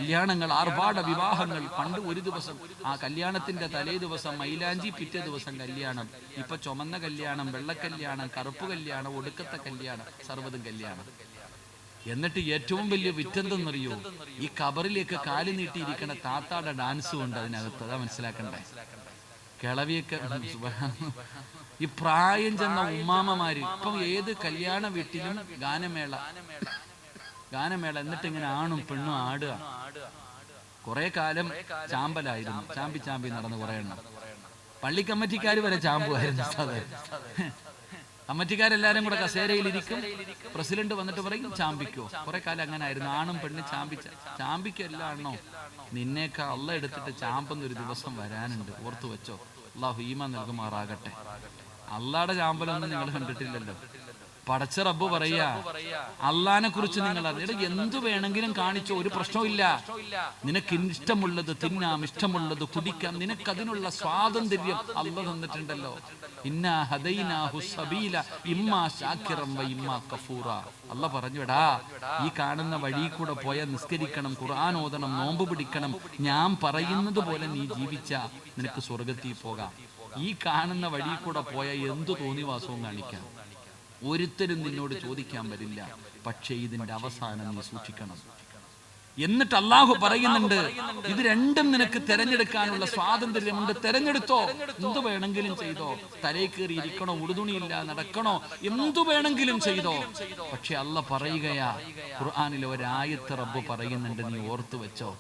കല്യാണങ്ങൾ, ആർഭാട വിവാഹങ്ങൾ. പണ്ട് ഒരു ദിവസം ആ കല്യാണത്തിന്റെ തലേ ദിവസം മൈലാഞ്ചി, പിറ്റേ ദിവസം കല്യാണം. ഇപ്പൊ ചുമന്ന കല്യാണം, വെള്ളക്കല്യാണം, കറുപ്പ് കല്യാണം, ഒടുക്കത്തെ കല്യാണം, സർവ്വതും കല്യാണം. എന്നിട്ട് ഏറ്റവും വലിയ വിറ്റെന്തെന്നറിയോ? ഈ കബറിലേക്ക് കാല് നീട്ടിയിരിക്കണ താത്താടെ ഡാൻസും ഉണ്ട് അതിനകത്ത്. അതാ മനസ്സിലാക്കണ്ടേ. കിളവിയൊക്കെ ഈ പ്രായം ചെന്ന ഉമ്മാമ്മമാര് ഇപ്പം ഏത് കല്യാണ വീട്ടിലും ഗാനമേള. എന്നിട്ട് ഇങ്ങനെ ആണും പെണ്ണും ആടുക. കുറെ കാലം ചാമ്പലായിരുന്നു, ചാമ്പി നടന്ന് കുറെ എണ്ണം. പള്ളി കമ്മിറ്റിക്കാർ വരെ ചാമ്പുമായിരുന്നു. കമ്മിറ്റിക്കാരെല്ലാരും കൂടെ കസേരയിലിരിക്കും. പ്രസിഡന്റ് വന്നിട്ട് പറയും ചാമ്പിക്കോ. കുറെ കാലം അങ്ങനെ ആയിരുന്നു. ആണും പെണ്ണും ചാമ്പിക്കല്ലാണോ? നിന്നേക്കാ അള്ള എടുത്തിട്ട് ചാമ്പെന്നൊരു ദിവസം വരാനുണ്ട്, ഓർത്തു വെച്ചോ. അള്ളാഹു ഈമാൻ നൽകുമാറാകട്ടെ. അള്ളാടെ ചാമ്പലൊന്നും നിങ്ങൾ കണ്ടിട്ടില്ലല്ലോ. പടച്ച റബ്ബ് പറയാ, അള്ളാനെ കുറിച്ച് നിങ്ങൾ അറിഞ്ഞിട്ട് എന്തു വേണമെങ്കിലും കാണിച്ചോ, ഒരു പ്രശ്നമില്ല. നിനക്ക് ഇഷ്ടമുള്ളത് തിന്നാം, ഇഷ്ടമുള്ളത് കുടിക്കാം. നിനക്കതിനുള്ള സ്വാതന്ത്ര്യം അള്ള തന്നിട്ടുണ്ടല്ലോ. ഇന്നാ ഹദൈനാഹു സബീല ഇമ്മാ ശാക്കിറൻ വ ഇമ്മാ കഫൂറ. അള്ള പറഞ്ഞുടാ, ഈ കാണുന്ന വഴി കൂടെ പോയാൽ നിസ്കരിക്കണം, ഖുർആൻ ഓതണം, നോമ്പ് പിടിക്കണം. ഞാൻ പറയുന്നത് പോലെ നീ ജീവിച്ചാ നിനക്ക് സ്വർഗത്തിൽ പോകാം. ഈ കാണുന്ന വഴി കൂടെ പോയാൽ എന്തു തോന്നിവാസവും കാണിക്കാം. ഒരുത്തരും നിന്നോട് ചോദിക്കാൻ വരില്ല. പക്ഷേ ഇതിന്റെ അവസാനം നീ സൂക്ഷിക്കണം. എന്നിട്ട് അള്ളാഹു പറയുന്നുണ്ട്, ഇത് രണ്ടും നിനക്ക് തെരഞ്ഞെടുക്കാനുള്ള സ്വാതന്ത്ര്യമുണ്ട്. തെരഞ്ഞെടുത്തോ, എന്തു വേണമെങ്കിലും ചെയ്തോ. തലയിൽ കയറി ഇരിക്കണോ, ഉടുതുണിയില്ല നടക്കണോ, എന്തു വേണമെങ്കിലും ചെയ്തോ. പക്ഷെ അള്ള പറയുകയാ, ഖുർആനിലെ ഒരായത്ത് റബ്ബ് പറയുന്നുണ്ട്, നീ ഓർത്തു വെച്ചോ.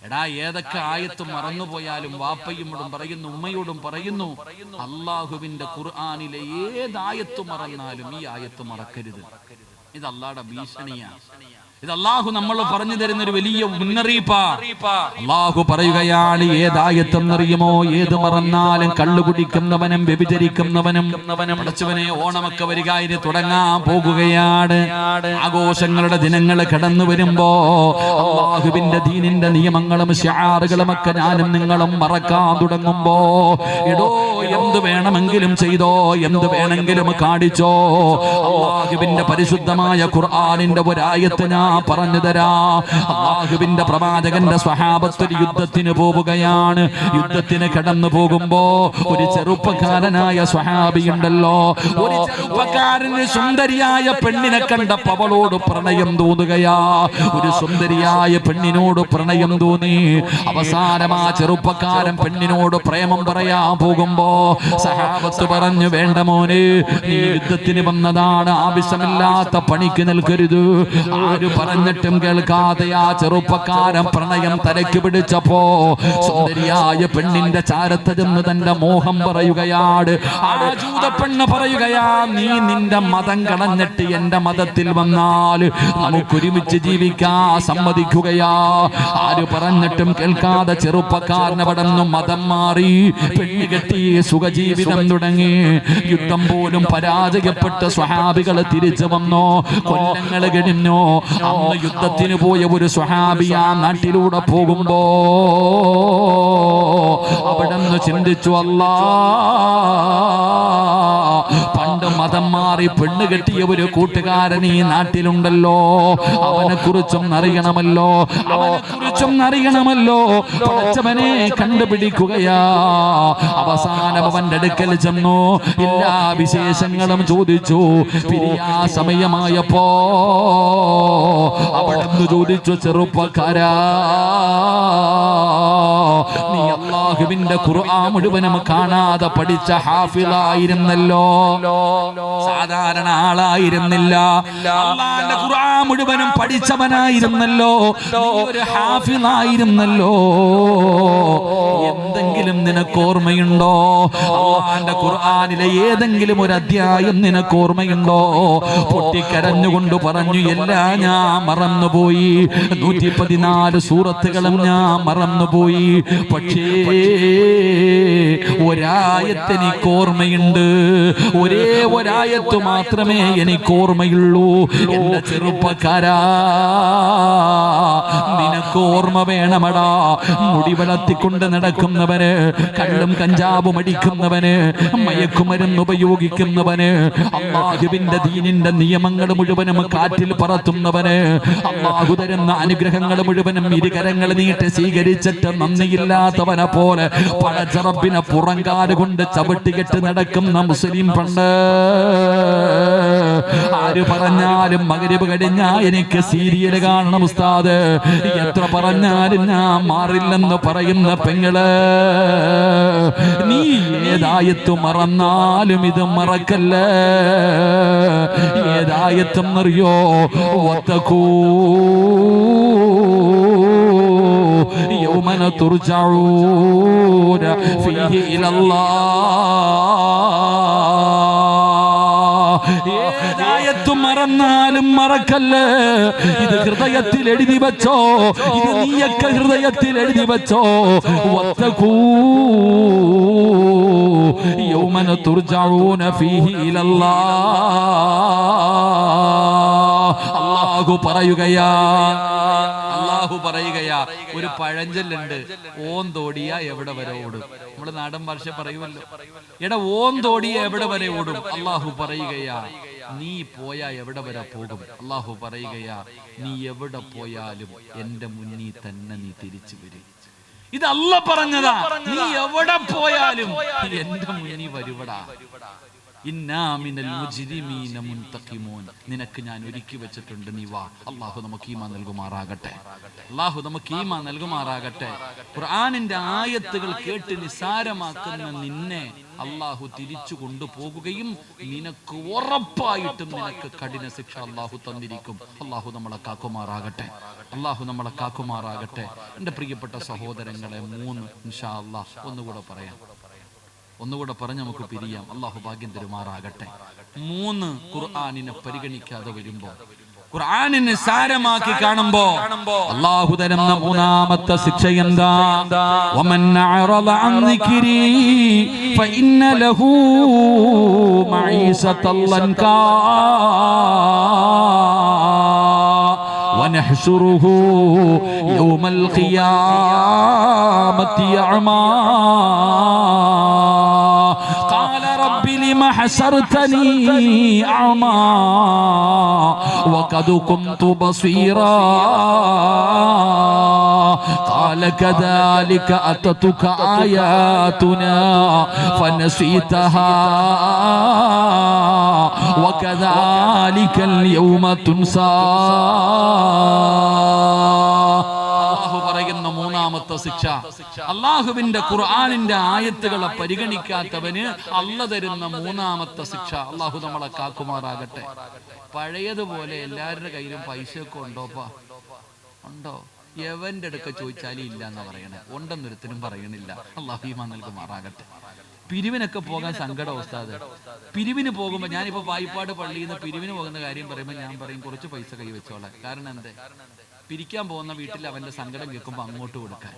എടാ, ഏതൊക്കെ ആയത്ത് മറന്നുപോയാലും വാപ്പയോടും പറയുന്നു, ഉമ്മയോടും പറയുന്നു, അള്ളാഹുവിന്റെ ഖുർആനിലെ ഏതായത്ത് മറന്നാലും ഈ ആയത്ത് മറക്കരുത്. ഇത് അള്ളാഹുടെ ഭീഷണിയാ. ഇത് അള്ളാഹു നമ്മൾ പറഞ്ഞു തരുന്ന ഒരു വലിയ മുന്നറിയിപ്പാ. അള്ളാഹു പറയുകയാണ്, ഏതായത്തെന്നറിയുമോ? ഏത് മറന്നാലും കള്ളു കുടിക്കുന്നവനും വ്യഭിചരിക്കുന്നവനും പഠിച്ചവനെ ഓണമൊക്കെ വരിക, ഇനി തുടങ്ങാൻ പോകുകയാണ്. ആഘോഷങ്ങളുടെ ദിനങ്ങൾ കടന്നു വരുമ്പോ അള്ളാഹുവിന്റെ ദീനിന്റെ നിയമങ്ങളും ശിആറുകളും ഒക്കെ ഞാനും നിങ്ങളും മറക്കാൻ തുടങ്ങുമ്പോ, എടോ എന്ത് വേണമെങ്കിലും ചെയ്തോ, എന്ത് വേണമെങ്കിലും കാണിച്ചോ. അള്ളാഹുവിന്റെ പരിശുദ്ധമായ ഖുർആനിന്റെ ഒരായത്ത് ഞാൻ പറഞ്ഞു തരാ. അല്ലാഹുവിന്റെ പ്രവാചകന്റെ സ്വഹാബത്ത് യുദ്ധത്തിന് പോവുകയാണ്. യുദ്ധത്തിന് കടന്നു പോകുമ്പോ ഒരു ചെറുപ്പക്കാരനായ സ്വഹാബിയുണ്ടല്ലോ. ഒരു ചെറുപ്പക്കാരന് സുന്ദരിയായ പെണ്ണിനെ കണ്ടപ്പോൾ അവളോട് പ്രണയം തോന്നുകയാ. ഒരു സുന്ദരിയായ പെണ്ണിനോട് പ്രണയം തോന്നി. അവസാനം ആ ചെറുപ്പക്കാരൻ പെണ്ണിനോട് പ്രേമം പറയാൻ പോകുമ്പോ സ്വഹാബത്ത് പറഞ്ഞു, വേണ്ട മോനെ, നീ യുദ്ധത്തിന് വന്നതാണ്, ആവശ്യമില്ലാത്ത പണിക്ക് നിൽക്കരുത്. ആര് പറഞ്ഞിട്ടും കേൾക്കാതെ ആ ചെറുപ്പക്കാരൻ പ്രണയം തലയ്ക്ക് പിടിച്ചപ്പോ സുന്ദരിയായ പെണ്ണിന്റെ ചാരത്ത് ചെന്ന് തന്റെ മോഹം പറയുകയാണ്. ആ ജൂത പെണ്ണ് പറയുകയാ, നീ നിന്റെ മതം കളഞ്ഞിട്ട് എന്റെ മതത്തിൽ വന്നാൽ നമുക്കൊരുമിച്ച് ജീവിക്കാൻ സമ്മതിക്കുകയാ. ആര് പറഞ്ഞിട്ടും കേൾക്കാതെ ചെറുപ്പക്കാരൻ അവിടെ നിന്നും മതം മാറി പെണ്ണ് കെട്ടി സുഖജീവിതം തുടങ്ങി. യുദ്ധം പോലും പരാജയപ്പെട്ട് സ്വഹാബികൾ തിരിച്ചു വന്നോ. കൊല്ലങ്ങൾ കഴിഞ്ഞോ. അന്ന് യുദ്ധത്തിന് പോയ ഒരു സ്വഹാബി ആ നാട്ടിലൂടെ പോകുമ്പോ അവിടെ നിന്ന് ചിന്തിച്ചു, അല്ലാ, പണ്ട് മതം മാറി പെണ്ണ് കെട്ടിയ ഒരു കൂട്ടുകാരൻ ഈ നാട്ടിലുണ്ടല്ലോ. അവനെ കുറിച്ചും അറിയണമല്ലോ, പഠിച്ചവനെ കണ്ടുപിടിക്കുകയാ. അവസാനം അവന്റെ അടുക്കൽ ചെന്നു, എല്ലാ വിശേഷങ്ങളും ചോദിച്ചു. പിരിയാ സമയമായപ്പോ അവിടുന്ന് ചോദിച്ചു, ചെറുപ്പക്കാരാ, നീ അല്ലാഹുവിന്റെ ഖുർആൻ മുഴുവനും കാണാതെ പഠിച്ച ഹാഫിളായിരുന്നല്ലോ, സാധാരണ ആളായിരുന്നില്ല. അല്ലാഹുവിന്റെ ഖുർആൻ മുഴുവനും പഠിച്ചവനായിരുന്നല്ലോ, ഒരു ഹാഫിളായിരുന്നല്ലോ. എന്തെങ്കിലും നിനക്ക് ഓർമ്മയുണ്ടോ? അല്ലാഹുവിന്റെ ഖുർആനിലെ ഏതെങ്കിലും ഒരു അധ്യായം നിനക്ക് ഓർമ്മയുണ്ടോ? പൊട്ടിക്കരഞ്ഞുകൊണ്ട് പറഞ്ഞു, എല്ലാം ഞാൻ മറന്നുപോയി. 114 സൂറത്തുകളും ഞാൻ മറന്നുപോയി. പക്ഷേ ഒരായത്ത് എനിക്ക് ഓർമ്മയുണ്ട്. ഒരേ ഒരായത്ത് മാത്രമേ എനിക്ക് ഓർമ്മയുള്ളൂ. എന്റെ ചെറുപ്പക്കാരാ, നിനക്ക് ഓർമ്മ വേണമടാ. മുടി വളർത്തിക്കൊണ്ട് നടക്കുന്നവന്, കള്ളും കഞ്ചാവും അടിക്കുന്നവന്, മയക്കുമരുന്ന് ഉപയോഗിക്കുന്നവന്, അല്ലാഹുവിന്റെ ദീനിന്റെ നിയമങ്ങൾ മുഴുവനും കാറ്റിൽ പറത്തുന്നവന്, അല്ലാഹു തരുന്ന അനുഗ്രഹങ്ങൾ മുഴുവനും ഇരുകരങ്ങൾ നീട്ടി സ്വീകരിച്ചിട്ട് നന്ദിയില്ലാത്തവനെ പോലെ പടച്ചറപ്പിനെ പുറങ്കാല് കൊണ്ട് ചവിട്ടികെട്ട് നടക്കുന്ന മുസ്ലിം പണ്ട് ആര് പറഞ്ഞാലും മഗ്‌രിബ് കഴിഞ്ഞാ എനിക്ക് സീരിയൽ കാണണം ഉസ്താദ്, എത്ര പറഞ്ഞാലും ഞാൻ മാറില്ലെന്ന് പറയുന്ന പെങ്ങള്, നീ ഏതായത്ത് മറന്നാലും ഇത് മറക്കല്ലേ. ഏതായത്തും അറിയോ? വത്തഖൂ യൗമന തുർജഊന ഫീഹി ഇലല്ലാഹ്. ഏതായത്തും മറന്നാലും മറക്കല്ലേ. ഇത് ഹൃദയത്തിൽ എഴുതി വെച്ചോ. ഇത് നീയൊക്കെ ഹൃദയത്തിൽ എഴുതി വെച്ചോ. വത്തഖൂ യൗമന തുർജഊന ഫീഹി ഇലല്ലാഹ്. അല്ലാഹു പറയുകയാ, ഒരു പഴഞ്ചൊല്ലുണ്ട്, ഓൻ തോടിയ എവിടെ വരെ ഓടും. നമ്മുടെ നാടൻ ഭാഷ പറയുമല്ലോ, എടാ ഓൻ തോടിയ എവിടെ വരെ ഓടും. അല്ലാഹു പറയുകയാ, നീ പോയാ എവിടെ വരെ പോകും. അല്ലാഹു പറയുകയാ, നീ എവിടെ പോയാലും എന്റെ മുന്നിൽ തന്നെ നീ തിരിച്ചു വരും. ഇത് അല്ലാഹു പറഞ്ഞതാ. നീ എവിടെ പോയാലും എന്റെ മുന്നിൽ വരുവടാ. നിനക്ക് ഞാൻ ഒരുക്കി വെച്ചിട്ടുണ്ട്, നീ വാ. അല്ലാഹു നമുക്ക് ഈമാൻ നൽകുമാറാകട്ടെ. അല്ലാഹു നമുക്ക് ഈമാൻ നൽകുമാറാകട്ടെ. ഖുർആനിന്റെ ആയത്തുകൾ കേട്ട് നിസാരമാക്കുന്ന നിന്നെ അല്ലാഹു തിരിച്ചു കൊണ്ടുപോകുകയും നിനക്ക് ഉറപ്പായിട്ടും നിനക്ക് കഠിന ശിക്ഷ അല്ലാഹു തന്നിരിക്കും. അല്ലാഹു നമ്മളെ കാക്കുമാറാകട്ടെ. അല്ലാഹു നമ്മളെ കാക്കുമാറാകട്ടെ. എൻ്റെ പ്രിയപ്പെട്ട സഹോദരങ്ങളെ, 3 ഇൻഷാ അല്ലാഹ് ഒന്നുകൂടെ പറഞ്ഞ് നമുക്ക് പിരിയാം. അല്ലാഹു ഭാഗ്യം തരുമാറാകട്ടെ. 3 ഖുർആനിനെ പരിഗണിക്കാതെ വരുമ്പോ, ഖുർആനിനെ സാരമാക്കി കാണുമ്പോ അല്ലാഹു തരുന്ന 3ാമത്തെ ശിക്ഷ എന്താ? വമൻ അഅറദ അൻ ദിക്രി ഫഇന്ന ലഹു മഈസതൻ ലൻകാ വനഹ്ശുറുഹു യൗമൽ ഖിയാമത്തി അഅമാ لما حشرتني أعمى وقد كنت بصيرا قال كذلك أتتك آياتنا فنسيتها وكذلك اليوم تنسى. ശിക്ഷ, അല്ലാഹുവിന്റെ ഖുർആനിന്റെ ആയത്തുകളെ പരിഗണിക്കാത്തവന് അല്ലാഹു തരുന്ന 3ാമത്തെ ശിക്ഷ. അല്ലാഹു നമ്മളെ കാക്കുമാറാകട്ടെ. പഴയതുപോലെ എല്ലാവരുടെ കയ്യിലും പൈസയൊക്കെ ഉണ്ടോപ്പാ? ഉണ്ടോ? എവന്റെ അടുക്ക ചോദിച്ചാലും ഇല്ല എന്നാ പറയണേ. ഉണ്ടെന്നൊരുത്തിനും പറയണില്ല. അല്ലാഹു ഈമാൻ നൽകുമാറാകട്ടെ. പിരിവിനൊക്കെ പോകാൻ സങ്കടം ഉസ്താദ്. പിരിവിന് പോകുമ്പോൾ, ഞാനിപ്പോ വായ്പാട് പള്ളിയിൽ നിന്ന് പിരിവിന് പോകുന്ന കാര്യം പറയുമ്പോൾ ഞാൻ പറയും കുറച്ച് പൈസ കൈവച്ചോളാം. കാരണം എന്തേ? പിരിക്കാൻ പോകുന്ന വീട്ടിൽ അവന്റെ സങ്കടം കേൾക്കുമ്പോൾ അങ്ങോട്ട് കൊടുക്കാൻ.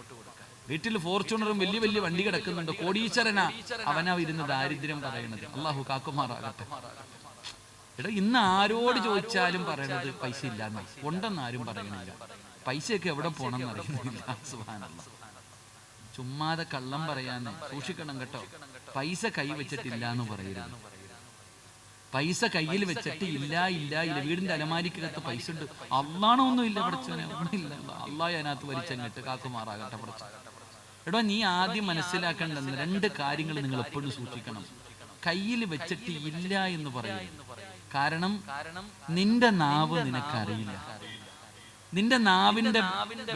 വീട്ടിൽ ഫോർച്യൂണറും വലിയ വലിയ വണ്ടി കിടക്കുന്നുണ്ട്, കോടീശ്വരനാ, അവനാ ഇരുന്ന് ദാരിദ്ര്യം പറയണത്. അല്ലാഹു കാക്കുമാറാകട്ടെ. എടാ, ഇന്ന് ആരോട് ചോദിച്ചാലും പറയണത് പൈസ ഇല്ലാന്നാ. ഉണ്ടെന്ന് ആരും പറയണില്ല. പൈസയൊക്കെ എവിടെ പോണെന്ന് അറിയുന്നില്ല. സുബ്ഹാനല്ലാഹ്. ചുമ്മാതെ കള്ളം പറയാന്ന് സൂക്ഷിക്കണം കേട്ടോ. പൈസ കൈ വെച്ചിട്ടില്ല എന്ന് പറയരുത്. പൈസ കയ്യിൽ വെച്ചിട്ട് ഇല്ല. വീടിന്റെ അലമാരിക്കകത്ത് പൈസ ഉണ്ട്. അള്ളാണോ ഒന്നും ഇല്ല പഠിച്ചവനെ, ഒന്നുമില്ല. അള്ളാഹ് അതിനകത്ത് വലിച്ചങ്ങിട്ട് കാക്കുമാറാകട്ടെ പഠിച്ചവൻ. എടോ, നീ ആദ്യം മനസ്സിലാക്കേണ്ടെന്ന് 2 കാര്യങ്ങൾ നിങ്ങൾ എപ്പോഴും സൂക്ഷിക്കണം. കയ്യിൽ വെച്ചിട്ട് ഇല്ല എന്ന് പറയും. കാരണം നിന്റെ നാവ് നിനക്കറിയില്ല. നിന്റെ നാവിന്റെ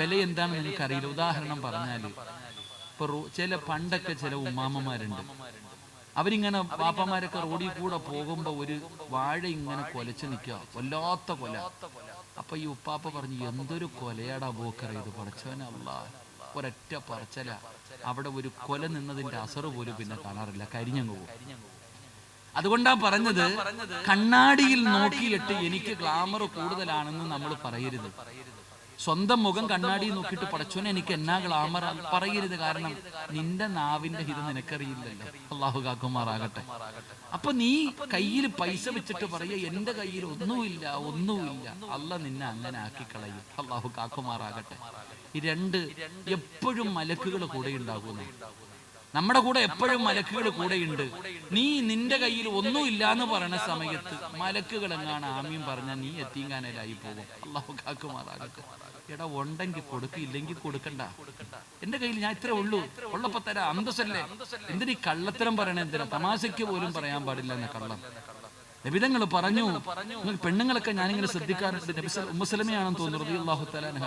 വില എന്താണെന്ന് നിനക്കറിയില്ല. ഉദാഹരണം പറഞ്ഞാല്, ഇപ്പൊ പണ്ടൊക്കെ ചില ഉമ്മാമ്മമാരുണ്ട്, അവരിങ്ങനെ പാപ്പമാരൊക്കെ റോഡിൽ കൂടെ പോകുമ്പോ ഒരു വാഴ ഇങ്ങനെ കൊലച്ച് നിൽക്കുക, വല്ലാത്ത കൊല. അപ്പൊ ഈ ഉപ്പാപ്പ പറഞ്ഞു, എന്തൊരു കൊലയാടാ ബോക്കറ ഇത്, പടച്ചവനല്ല. ഒരൊറ്റ പറച്ചല. അവിടെ ഒരു കൊല നിന്നതിന്റെ അസറ് പോലും പിന്നെ കാണാറില്ല, കരിഞ്ഞങ്ങ് പോകും. അതുകൊണ്ടാ പറഞ്ഞത്, കണ്ണാടിയിൽ നോക്കിയിട്ട് എനിക്ക് ഗ്ലാമർ കൂടുതലാണെന്ന് നമ്മൾ പറയരുത്. സ്വന്തം മുഖം കണ്ണാടി നോക്കിയിട്ട് പടച്ചോനെ എനിക്ക് എന്നാ ഗ്ലാമർ പറയരുത്. കാരണം നിന്റെ നാവിന്റെ ഹിതം നിനക്കറിയില്ലല്ലോ. അള്ളാഹു കാക്കുമാറാകട്ടെ. അപ്പൊ നീ കയ്യിൽ പൈസ വെച്ചിട്ട് പറയ എന്റെ കയ്യിൽ ഒന്നുമില്ല. അള്ളാഹ് നിന്നെ അങ്ങനെ ആക്കിക്കളയും. അള്ളാഹു കാക്കുമാറാകട്ടെ. ഈ രണ്ട് എപ്പോഴും മലക്കുകൾ കൂടെ ഉണ്ടാകുന്നു. നമ്മുടെ കൂടെ എപ്പോഴും മലക്കുകൾ കൂടെയുണ്ട്. നീ നിന്റെ കയ്യിൽ ഒന്നുമില്ല എന്ന് പറയുന്ന സമയത്ത് മലക്കുകൾ എങ്ങാണ് ആമീൻ പറഞ്ഞാൽ നീ എത്തിങ്ങാനലായി പോകും. അള്ളാഹു കാക്കുമാറാകട്ടെ. എടാ ഉണ്ടെങ്കിൽ കൊടുക്കില്ലെങ്കിൽ കൊടുക്കണ്ട. എന്റെ കയ്യിൽ ഞാൻ ഇത്രേ ഉള്ളൂ, ഉള്ളപ്പോ തരാ, അന്തസ്സല്ലേ. എന്തിനീ കള്ളത്തരം പറയണ? എന്തിനാ? തമാശയ്ക്ക് പോലും പറയാൻ പാടില്ല എന്ന കള്ളം നബിതങ്ങൾ പറഞ്ഞു. പെണ്ണുങ്ങളൊക്കെ ഞാനിങ്ങനെ ശ്രദ്ധിക്കാറുണ്ട്. നബി ഉമ്മു സലമയാണെന്ന് തോന്നുന്നു റളിയല്ലാഹു തആല അൻഹ.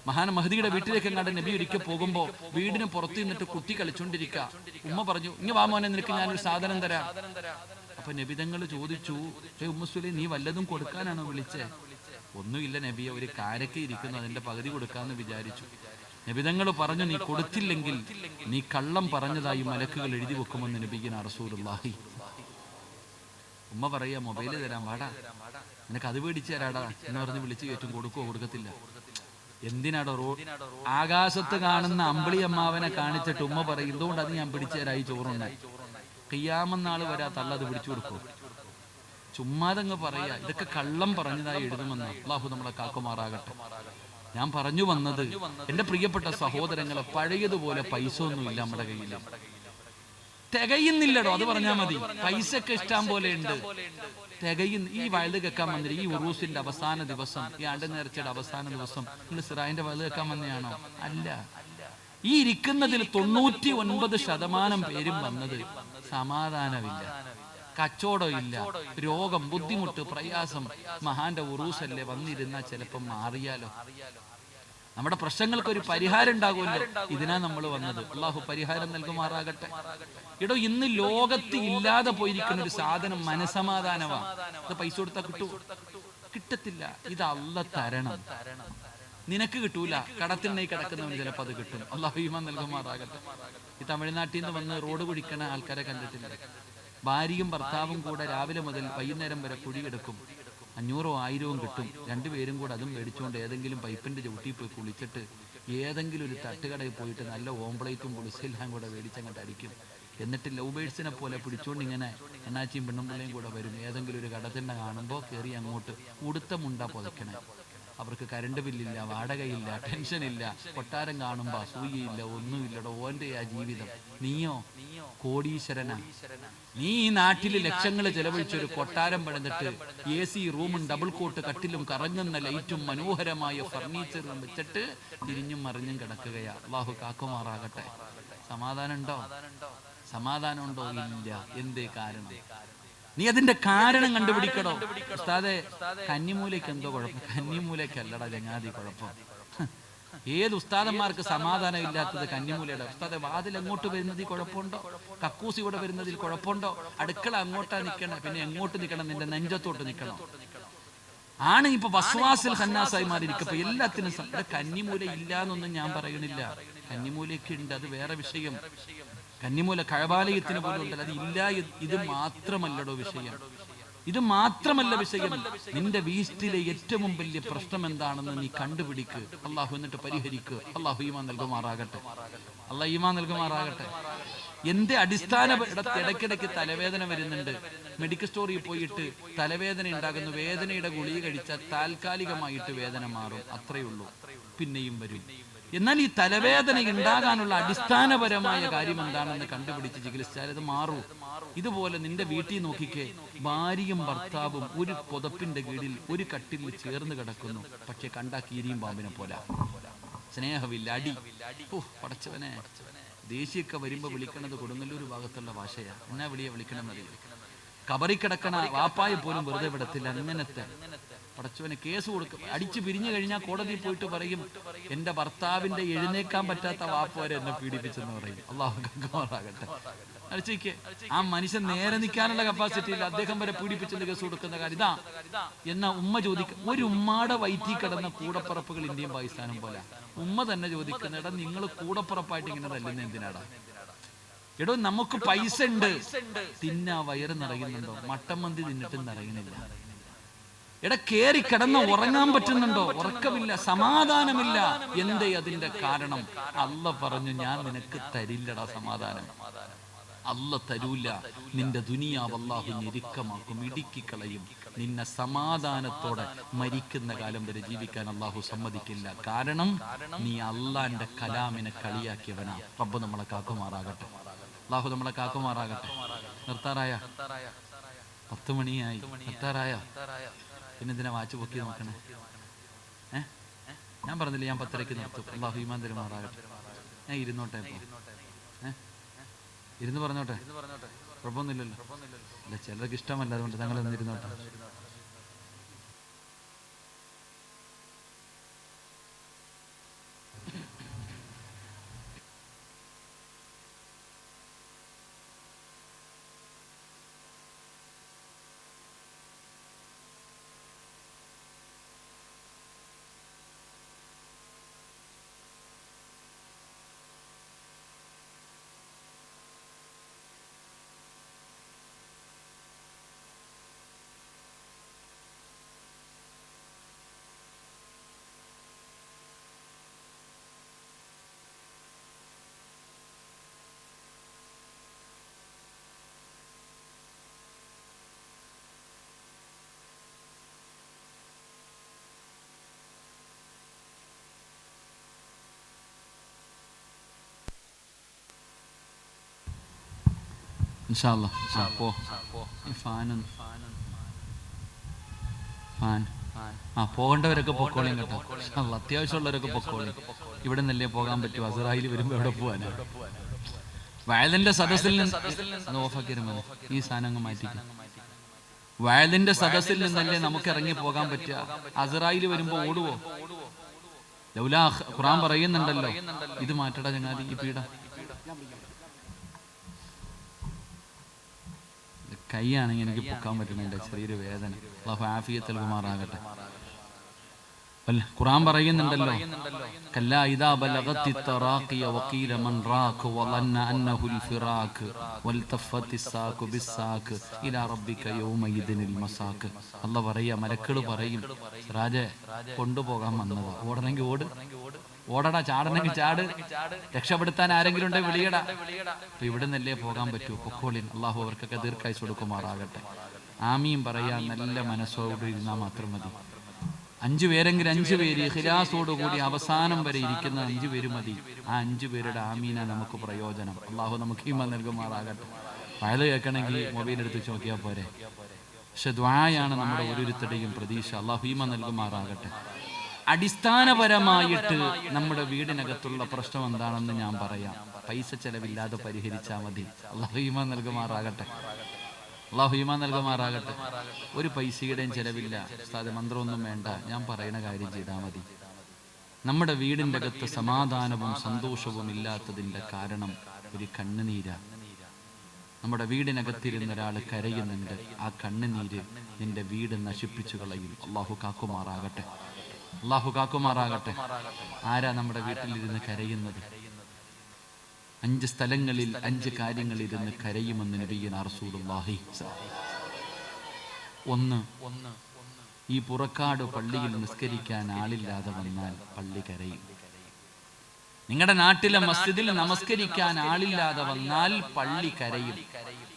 മഹാൻ മഹദിയുടെ വീട്ടിലേക്ക് എങ്ങാണ്ട് നബി ഒരിക്കൽ പോകുമ്പോ വീടിന് പുറത്ത് നിന്നിട്ട് കുട്ടി കളിച്ചോണ്ടിരിക്കുക. ഉമ്മ പറഞ്ഞു, ഇങ്ങ് വാ മോനെ, നിനക്ക് ഞാനൊരു സാധനം തരാം. അപ്പൊ നബിതങ്ങൾ ചോദിച്ചു, ഉമ്മു സുലൈം നീ വല്ലതും കൊടുക്കാനാണോ വിളിച്ചേ? ഒന്നുമില്ല നബിയെ, ഒരു കാരക്ക ഇരിക്കുന്നു, അതിന്റെ പകുതി കൊടുക്കാന്ന് വിചാരിച്ചു. നബിതങ്ങൾ പറഞ്ഞു, നീ കൊടുത്തില്ലെങ്കിൽ നീ കള്ളം പറഞ്ഞതായി മലക്കുകൾ എഴുതി വെക്കുമെന്ന് നബിയിന റസൂലുള്ളാഹി. ഉമ്മ പറയാ, മൊബൈല് തരാം, വാടാ, നിനക്ക് അത് പേടിച്ചു തരാടാ എന്ന് പറഞ്ഞ് വിളിച്ചു കയറ്റും. കൊടുക്കുവോ? കൊടുക്കത്തില്ല. എന്തിനാടോ? ആകാശത്ത് കാണുന്ന അമ്പിളി അമ്മാവനെ കാണിച്ചിട്ട് ഉമ്മ പറയും, എന്തുകൊണ്ട് അത് ഞാൻ പിടിച്ചു തരായി ചോറുണ്ടായി. ഖിയാമത്ത് വരെ തള്ള അത് പിടിച്ചു കൊടുക്കും. ചുമ്മാതങ്ങ് പറയാ, ഇതൊക്കെ കള്ളം പറഞ്ഞതായി എഴുതുമെന്ന്. അല്ലാഹു നമ്മളെ കാക്കുമാറാകട്ടെ. ഞാൻ പറഞ്ഞു വന്നത്, എന്റെ പ്രിയപ്പെട്ട സഹോദരങ്ങളെ, പഴയതുപോലെ പൈസ ഒന്നുമില്ല നമ്മുടെ കയ്യിൽ. തികയുന്നില്ലടോ, അത് പറഞ്ഞാൽ മതി. പൈസക്ക് ഇഷ്ടം പോലെ ഉണ്ട്, തികയുന്ന. ഈ വയല് കേൾക്കാൻ വന്നില്ല. ഈ ഉറൂസിന്റെ അവസാന ദിവസം, ഈ ആണ്ട് നേർച്ചയുടെ അവസാന ദിവസം നിങ്ങൾ സിറായിന്റെ വയല് കേൾക്കാൻ വന്നതാണോ? അല്ല. ഈ ഇരിക്കുന്നതിൽ 99% പേരും വന്നത് സമാധാനമില്ല, കച്ചവടം ഇല്ല, രോഗം, ബുദ്ധിമുട്ട്, പ്രയാസം. മഹാന്റെ ഉറൂസല്ലേ, വന്നിരുന്നാ ചിലപ്പം മാറിയാലോ. നമ്മുടെ പ്രശ്നങ്ങൾക്ക് ഒരു പരിഹാരം ഉണ്ടാകുമല്ലോ. ഇതിനാ നമ്മൾ വന്നത്. അള്ളാഹു പരിഹാരം നൽകുമാറാകട്ടെ. എടോ, ഇന്ന് ലോകത്ത് ഇല്ലാതെ പോയിരിക്കുന്ന ഒരു സാധനം മനസമാധാനമാണ്. ഇത് പൈസ കൊടുത്താൽ കിട്ടുമോ? കിട്ടത്തില്ല. ഇത് അള്ളാഹ് തരണം. നിനക്ക് കിട്ടൂല, കടത്തിനായി കിടക്കുന്നവന് ചിലപ്പോൾ അത് കിട്ടും. അള്ളാഹു ഈമാൻ നൽകുമാറാകട്ടെ. ഈ തമിഴ്നാട്ടിൽ നിന്ന് വന്ന് റോഡ് കുടിക്കണ ആൾക്കാരെ കണ്ടിട്ടില്ല. ഭാര്യയും ഭർത്താവും കൂടെ രാവിലെ മുതൽ വൈകുന്നേരം വരെ കുഴിയെടുക്കും. 500 1000 കിട്ടും. രണ്ടുപേരും കൂടെ അതും മേടിച്ചുകൊണ്ട് ഏതെങ്കിലും പൈപ്പിന്റെ ചവിട്ടിയിൽ പോയി കുളിച്ചിട്ട് ഏതെങ്കിലും ഒരു തട്ടുകടയിൽ പോയിട്ട് നല്ല ഓംപ്ലേറ്റും പുളിസെല്ലാം കൂടെ മേടിച്ചങ്ങോട്ട് അടിക്കും. എന്നിട്ട് ലവ് ബേഡ്സിനെ പോലെ പിടിച്ചുകൊണ്ട് ഇങ്ങനെ അണ്ണാച്ചിയും പെണ്ണുമ്പിള്ളയും കൂടെ വരും. ഏതെങ്കിലും ഒരു കടത്തിണ്ണ കാണുമ്പോൾ കയറി അങ്ങോട്ട് ഉടുത്ത മുണ്ട പുതയ്ക്കണേ. അവർക്ക് കരണ്ട് ബില്ലില്ല, വാടകയില്ല, ടെൻഷനില്ല. കൊട്ടാരം കാണുമ്പോ അസൂയയില്ല, ഒന്നുമില്ലടോ. ഓന്റെ ആ ജീവിതം. നീയോ കോടീശ്വരനാ. നീ ഈ നാട്ടിൽ ലക്ഷങ്ങൾ ചെലവഴിച്ചൊരു കൊട്ടാരം പണിതിട്ട് AC റൂമും ഡബിൾ കോട്ട് കട്ടിലും കറങ്ങുന്ന ലൈറ്റും മനോഹരമായ ഫർണിച്ചറും വെച്ചിട്ട് തിരിഞ്ഞും മറിഞ്ഞും കിടക്കുകയാ. അള്ളാഹു കാക്കുമാറാകട്ടെ. സമാധാനം ഉണ്ടോ? സമാധാനം ഉണ്ടോ? ഇല്ല. എന്തേ കാരണം? നീ അതിന്റെ കാരണം കണ്ടുപിടിക്കണോ. ഉസ്താദേ, കന്നിമൂലയ്ക്ക് എന്തോ കുഴപ്പം? കന്നിമൂലയ്ക്കല്ലടാ ചങ്ങാതി കുഴപ്പം. ഏത് ഉസ്താദന്മാർക്ക് സമാധാനം ഇല്ലാത്തത് കന്നിമൂലയുടെ. ഉസ്താദെ, വാതിൽ എങ്ങോട്ട് വരുന്നതിൽ കുഴപ്പമുണ്ടോ? കക്കൂസ് ഇവിടെ വരുന്നതിൽ കുഴപ്പമുണ്ടോ? അടുക്കള അങ്ങോട്ടാ നിൽക്കണം, പിന്നെ എങ്ങോട്ട് നിൽക്കണം? നിന്റെ നെഞ്ചത്തോട്ട് നിൽക്കണം. ആണ് ഇപ്പൊ വസ്വാസിൽ ഖന്നാസായി മാറിയിരിക്കും. എല്ലാത്തിനും കന്നിമൂല ഇല്ല എന്നൊന്നും ഞാൻ പറയണില്ല. കന്നിമൂലയൊക്കെ ഉണ്ട്, അത് വേറെ വിഷയം. കന്നിമൂല കഴബാലയത്തിന് പോലും ഉണ്ടല്ലോ, അത് ഇല്ല. ഇത് മാത്രമല്ലടോ വിഷയം. ഇത് മാത്രമല്ല വിഷയം. നിന്റെ വീട്ടിലെ ഏറ്റവും വലിയ പ്രശ്നം എന്താണെന്ന് നീ കണ്ടുപിടിക്ക്. അള്ളാഹു എന്നിട്ട് പരിഹരിക്കുക. അള്ളാഹു ഈമാൻ നൽകുമാറാകട്ടെ. അള്ളാഹ് ഈമാൻ നൽകുമാറാകട്ടെ. എന്റെ അടിസ്ഥാന ഇടയ്ക്കിടയ്ക്ക് തലവേദന വരുന്നുണ്ട്. മെഡിക്കൽ സ്റ്റോറിൽ പോയിട്ട് തലവേദന ഉണ്ടാകുന്നു. വേദനയുടെ ഗുളിക കഴിച്ചാൽ താൽക്കാലികമായിട്ട് വേദന മാറും, അത്രയേ ഉള്ളൂ. പിന്നെയും വരും. എന്നാൽ ഈ തലവേദന ഉണ്ടാകാനുള്ള അടിസ്ഥാനപരമായ കാര്യം എന്താണെന്ന് കണ്ടുപിടിച്ച് ചികിത്സിച്ചാൽ അത് മാറൂ. ഇതുപോലെ നിന്റെ വീട്ടിൽ നോക്കിക്കേ, ഭാര്യയും ഭർത്താവും ഒരു പുതപ്പിന്റെ കീഴിൽ ഒരു കട്ടിൽ ചേർന്ന് കിടക്കുന്നു. പക്ഷെ കണ്ടാ കീരിയും പാമ്പിനെ പോലെ. സ്നേഹമില്ല, അടി. പടച്ചവനെ, ദേശീയൊക്കെ വരുമ്പോ വിളിക്കണത് കൊടുങ്ങല്ലൂർ ഭാഗത്തുള്ള ഭാഷയാ. എന്നാ വിളിക്കണമെന്നറിയില്ല. കബറി കിടക്കണ വാപ്പായെ പോലും വെറുതെ വിടത്തില്ല. അങ്ങനത്തെ പടച്ചവന് കേസ് കൊടുക്കും. അടിച്ചു പിരിഞ്ഞു കഴിഞ്ഞാൽ കോടതിയിൽ പോയിട്ട് പറയും, എന്റെ ഭർത്താവിന്റെ എഴുന്നേക്കാൻ പറ്റാത്ത വാപ്പ വരെ എന്നെ പീഡിപ്പിച്ചെന്ന് പറയും. അള്ളാഹു കാക്കുമാറാകട്ടെ. അടിച്ചേക്ക് ആ മനുഷ്യൻ നേരെ നിൽക്കാനുള്ള കപ്പാസിറ്റി ഇല്ല, അദ്ദേഹം വരെ പീഡിപ്പിച്ചെന്ന് കേസ് കൊടുക്കുന്ന കാര്യം ഇതാ. എന്നാ ഉമ്മ ചോദിക്കും, ഒരു ഉമ്മയുടെ വയറ്റിൽ കിടന്ന കൂടപ്പറപ്പുകൾ ഇന്ത്യയും പാകിസ്ഥാനും പോലെ. ഉമ്മ തന്നെ ചോദിക്കുന്ന, എടാ നിങ്ങൾ കൂടപ്പുറപ്പായിട്ട് ഇങ്ങനെ തല്ലുന്ന എന്തിനാടാ? എടോ, നമുക്ക് പൈസ ഉണ്ട്, തിന്നാ വയറ് നിറയുന്നുണ്ടോ? മട്ടൻ മന്തി തിന്നിട്ടും നിറയുന്നില്ല. എടാ കേറി കിടന്ന് ഉറങ്ങാൻ പറ്റുന്നുണ്ടോ? ഉറക്കമില്ല, സമാധാനമില്ല. എന്തേ അതിന്റെ കാരണം? അല്ല പറഞ്ഞു, ഞാൻ നിനക്ക് തരില്ലടാ സമാധാനം. അല്ല തരൂല. നിന്റെ ദുനിയാവ് അല്ലാഹു ഞെരുക്കമാക്കും, ഇടുക്കിക്കളയും. നിന്നെ സമാധാനത്തോടെ മരിക്കുന്ന കാലം വരെ ജീവിക്കാൻ അല്ലാഹു സമ്മതിക്കില്ല. കാരണം നീ അള്ളാന്റെ കലാമിനെ കളിയാക്കിയവനാ. റബ്ബ് നമ്മളെ കാക്കുമാറാകട്ടെ. അല്ലാഹു നമ്മളെ കാക്കുമാറാകട്ടെ. നിർത്താറായ? 10 മണിയായി. നിർത്താറായ? പിന്നെന്തിനാ വാച്ച് പൊക്കി നോക്കണേ? ഞാൻ പറഞ്ഞില്ല ഞാൻ 10:30 നിർത്തും. അല്ലാഹു ഈമാൻ തരുമാറാകട്ടെ. ഞാൻ ഇരുന്നോട്ടെ. ഇരുന്ന് പറഞ്ഞോട്ടെ, കുഴപ്പമൊന്നുമില്ലല്ലോ. അല്ല, ചിലർക്ക് ഇഷ്ടമല്ല, അതുകൊണ്ട് തങ്ങൾ എന്നിരുന്നോട്ടെ. ഇൻഷാ അല്ലാഹ്. പോകേണ്ടവരൊക്കെ പൊക്കോളിയും കേട്ടോ. അത്യാവശ്യമുള്ളവരൊക്കെ പൊക്കോളിയും. ഇവിടെ നിന്നല്ലേ പോകാൻ പറ്റും. അസ്രായേൽ വരുമ്പോ എവിടെ പോവാനാ? വയലിന്റെ സദസ്സിൽ നിന്ന് ഓഫാക്കിരുമോ? ഈ സാധനം അങ്ങ് മാറ്റിക്കും. വയലിന്റെ സദസ്സിൽ നിന്നല്ലേ നമുക്ക് ഇറങ്ങി പോകാൻ പറ്റുക? അസ്രായേൽ വരുമ്പോ ഓടുവോ? ലൗലാ ഖുർആൻ പറയുന്നുണ്ടല്ലോ, ഇത് മാറ്റടാ ചങ്ങാതി, ഈ പീഡ. കൈയാണെങ്കിൽ എനിക്ക് പൊക്കാൻ പറ്റുന്നുണ്ട്, ചെറിയൊരു വേദന. അല്ലാഹു ആഫിയത്ത് നൽകുമാറാകട്ടെ. ഖുർആൻ പറയുന്നുണ്ടല്ലോ, കല്ലാ ഇദാ ബലഗത്തി തറാഖിയ വഖീല മൻ റാഖ് വളന്ന അന്നഹുൽ ഫിറാഖ് വൽതഫത്തി സാഖു ബിസ്സാഖ് ഇലാ റബ്ബിക യൗമയിദിനിൽ മസാഖ്. അല്ലാഹു പറയാ, മലക്കുകൾ പറയും, രാജേ കൊണ്ടുപോകാൻ വന്നതാ, ഓടണമെങ്കിൽ ഓട്, ഓടടാ, ചാടണമെങ്കിൽ ചാട്, രക്ഷപ്പെടുത്താൻ ആരെങ്കിലും ഉണ്ടെ വിളിയടാ. അപ്പൊ ഇവിടെ നിന്നല്ലേ പോകാൻ പറ്റൂ? പൊക്കോളിൻ. അള്ളാഹു അവർക്കൊക്കെ ദീർഘായുസ്സ് കൊടുക്കുമാറാകട്ടെ. ആമീൻ പറയാൻ നല്ല മനസ്സോട് ഇരുന്നാൽ മാത്രം മതി. 5 പേരെങ്കിലും 5 പേര് ഇഖ്ലാസോടുകൂടി അവസാനം വരെ ഇരിക്കുന്ന 5 പേര് മതി. ആ 5 പേരുടെ ആമീന നമുക്ക് പ്രയോജനം. അള്ളാഹു നമുക്ക് ഈമാൻ നൽകുമാറാകട്ടെ. വയല് കേൾക്കണമെങ്കിൽ മൊബൈൽ എടുത്ത് നോക്കിയാൽ പോരെ. പക്ഷെ ദുആയാണ് നമ്മുടെ ഓരോരുത്തരുടെയും പ്രതീക്ഷ. അള്ളാഹു ഈമാൻ നൽകുമാറാകട്ടെ. അടിസ്ഥാനപരമായിട്ട് നമ്മുടെ വീടിനകത്തുള്ള പ്രശ്നം എന്താണെന്ന് ഞാൻ പറയാം. പൈസ ചെലവില്ലാതെ പരിഹരിച്ചാൽ മതി. അല്ലാഹു ഈമാൻ നൽകുമാറാകട്ടെ. അല്ലാഹു ഈമാൻ നൽകുമാറാകട്ടെ. ഒരു പൈസയുടെയും ചെലവില്ല. ഉസ്താദ് മന്ത്രമൊന്നും വേണ്ട, ഞാൻ പറയുന്ന കാര്യം ചെയ്താൽ മതി. നമ്മുടെ വീടിൻ്റെ അകത്ത് സമാധാനവും സന്തോഷവും ഇല്ലാത്തതിൻ്റെ കാരണം ഒരു കണ്ണുനീരാ. നമ്മുടെ വീടിനകത്തിരുന്ന ഒരാൾ കരയുന്നുണ്ട്. ആ കണ്ണുനീര് നിന്റെ വീട് നശിപ്പിച്ചു കളയും. അല്ലാഹു കാക്കുമാറാകട്ടെ. അല്ലാഹു കാക്കുമാറാകട്ടെ. ആരാ നമ്മുടെ വീട്ടിലിരുന്ന് കരയുന്നത്? 5 സ്ഥലങ്ങളിൽ 5 കാര്യങ്ങളിരുന്ന് കരയുമെന്ന് നബിയുനാ റസൂലുള്ളാഹി. 1, ഈ പുറക്കാട് പള്ളിയിൽ നിസ്കരിക്കാൻ ആളില്ലാതെ വന്നാൽ പള്ളി കരയും. നിങ്ങളുടെ നാട്ടിലെ മസ്ജിദിൽ നമസ്കരിക്കാൻ ആളില്ലാതെ വന്നാൽ പള്ളി കരയും.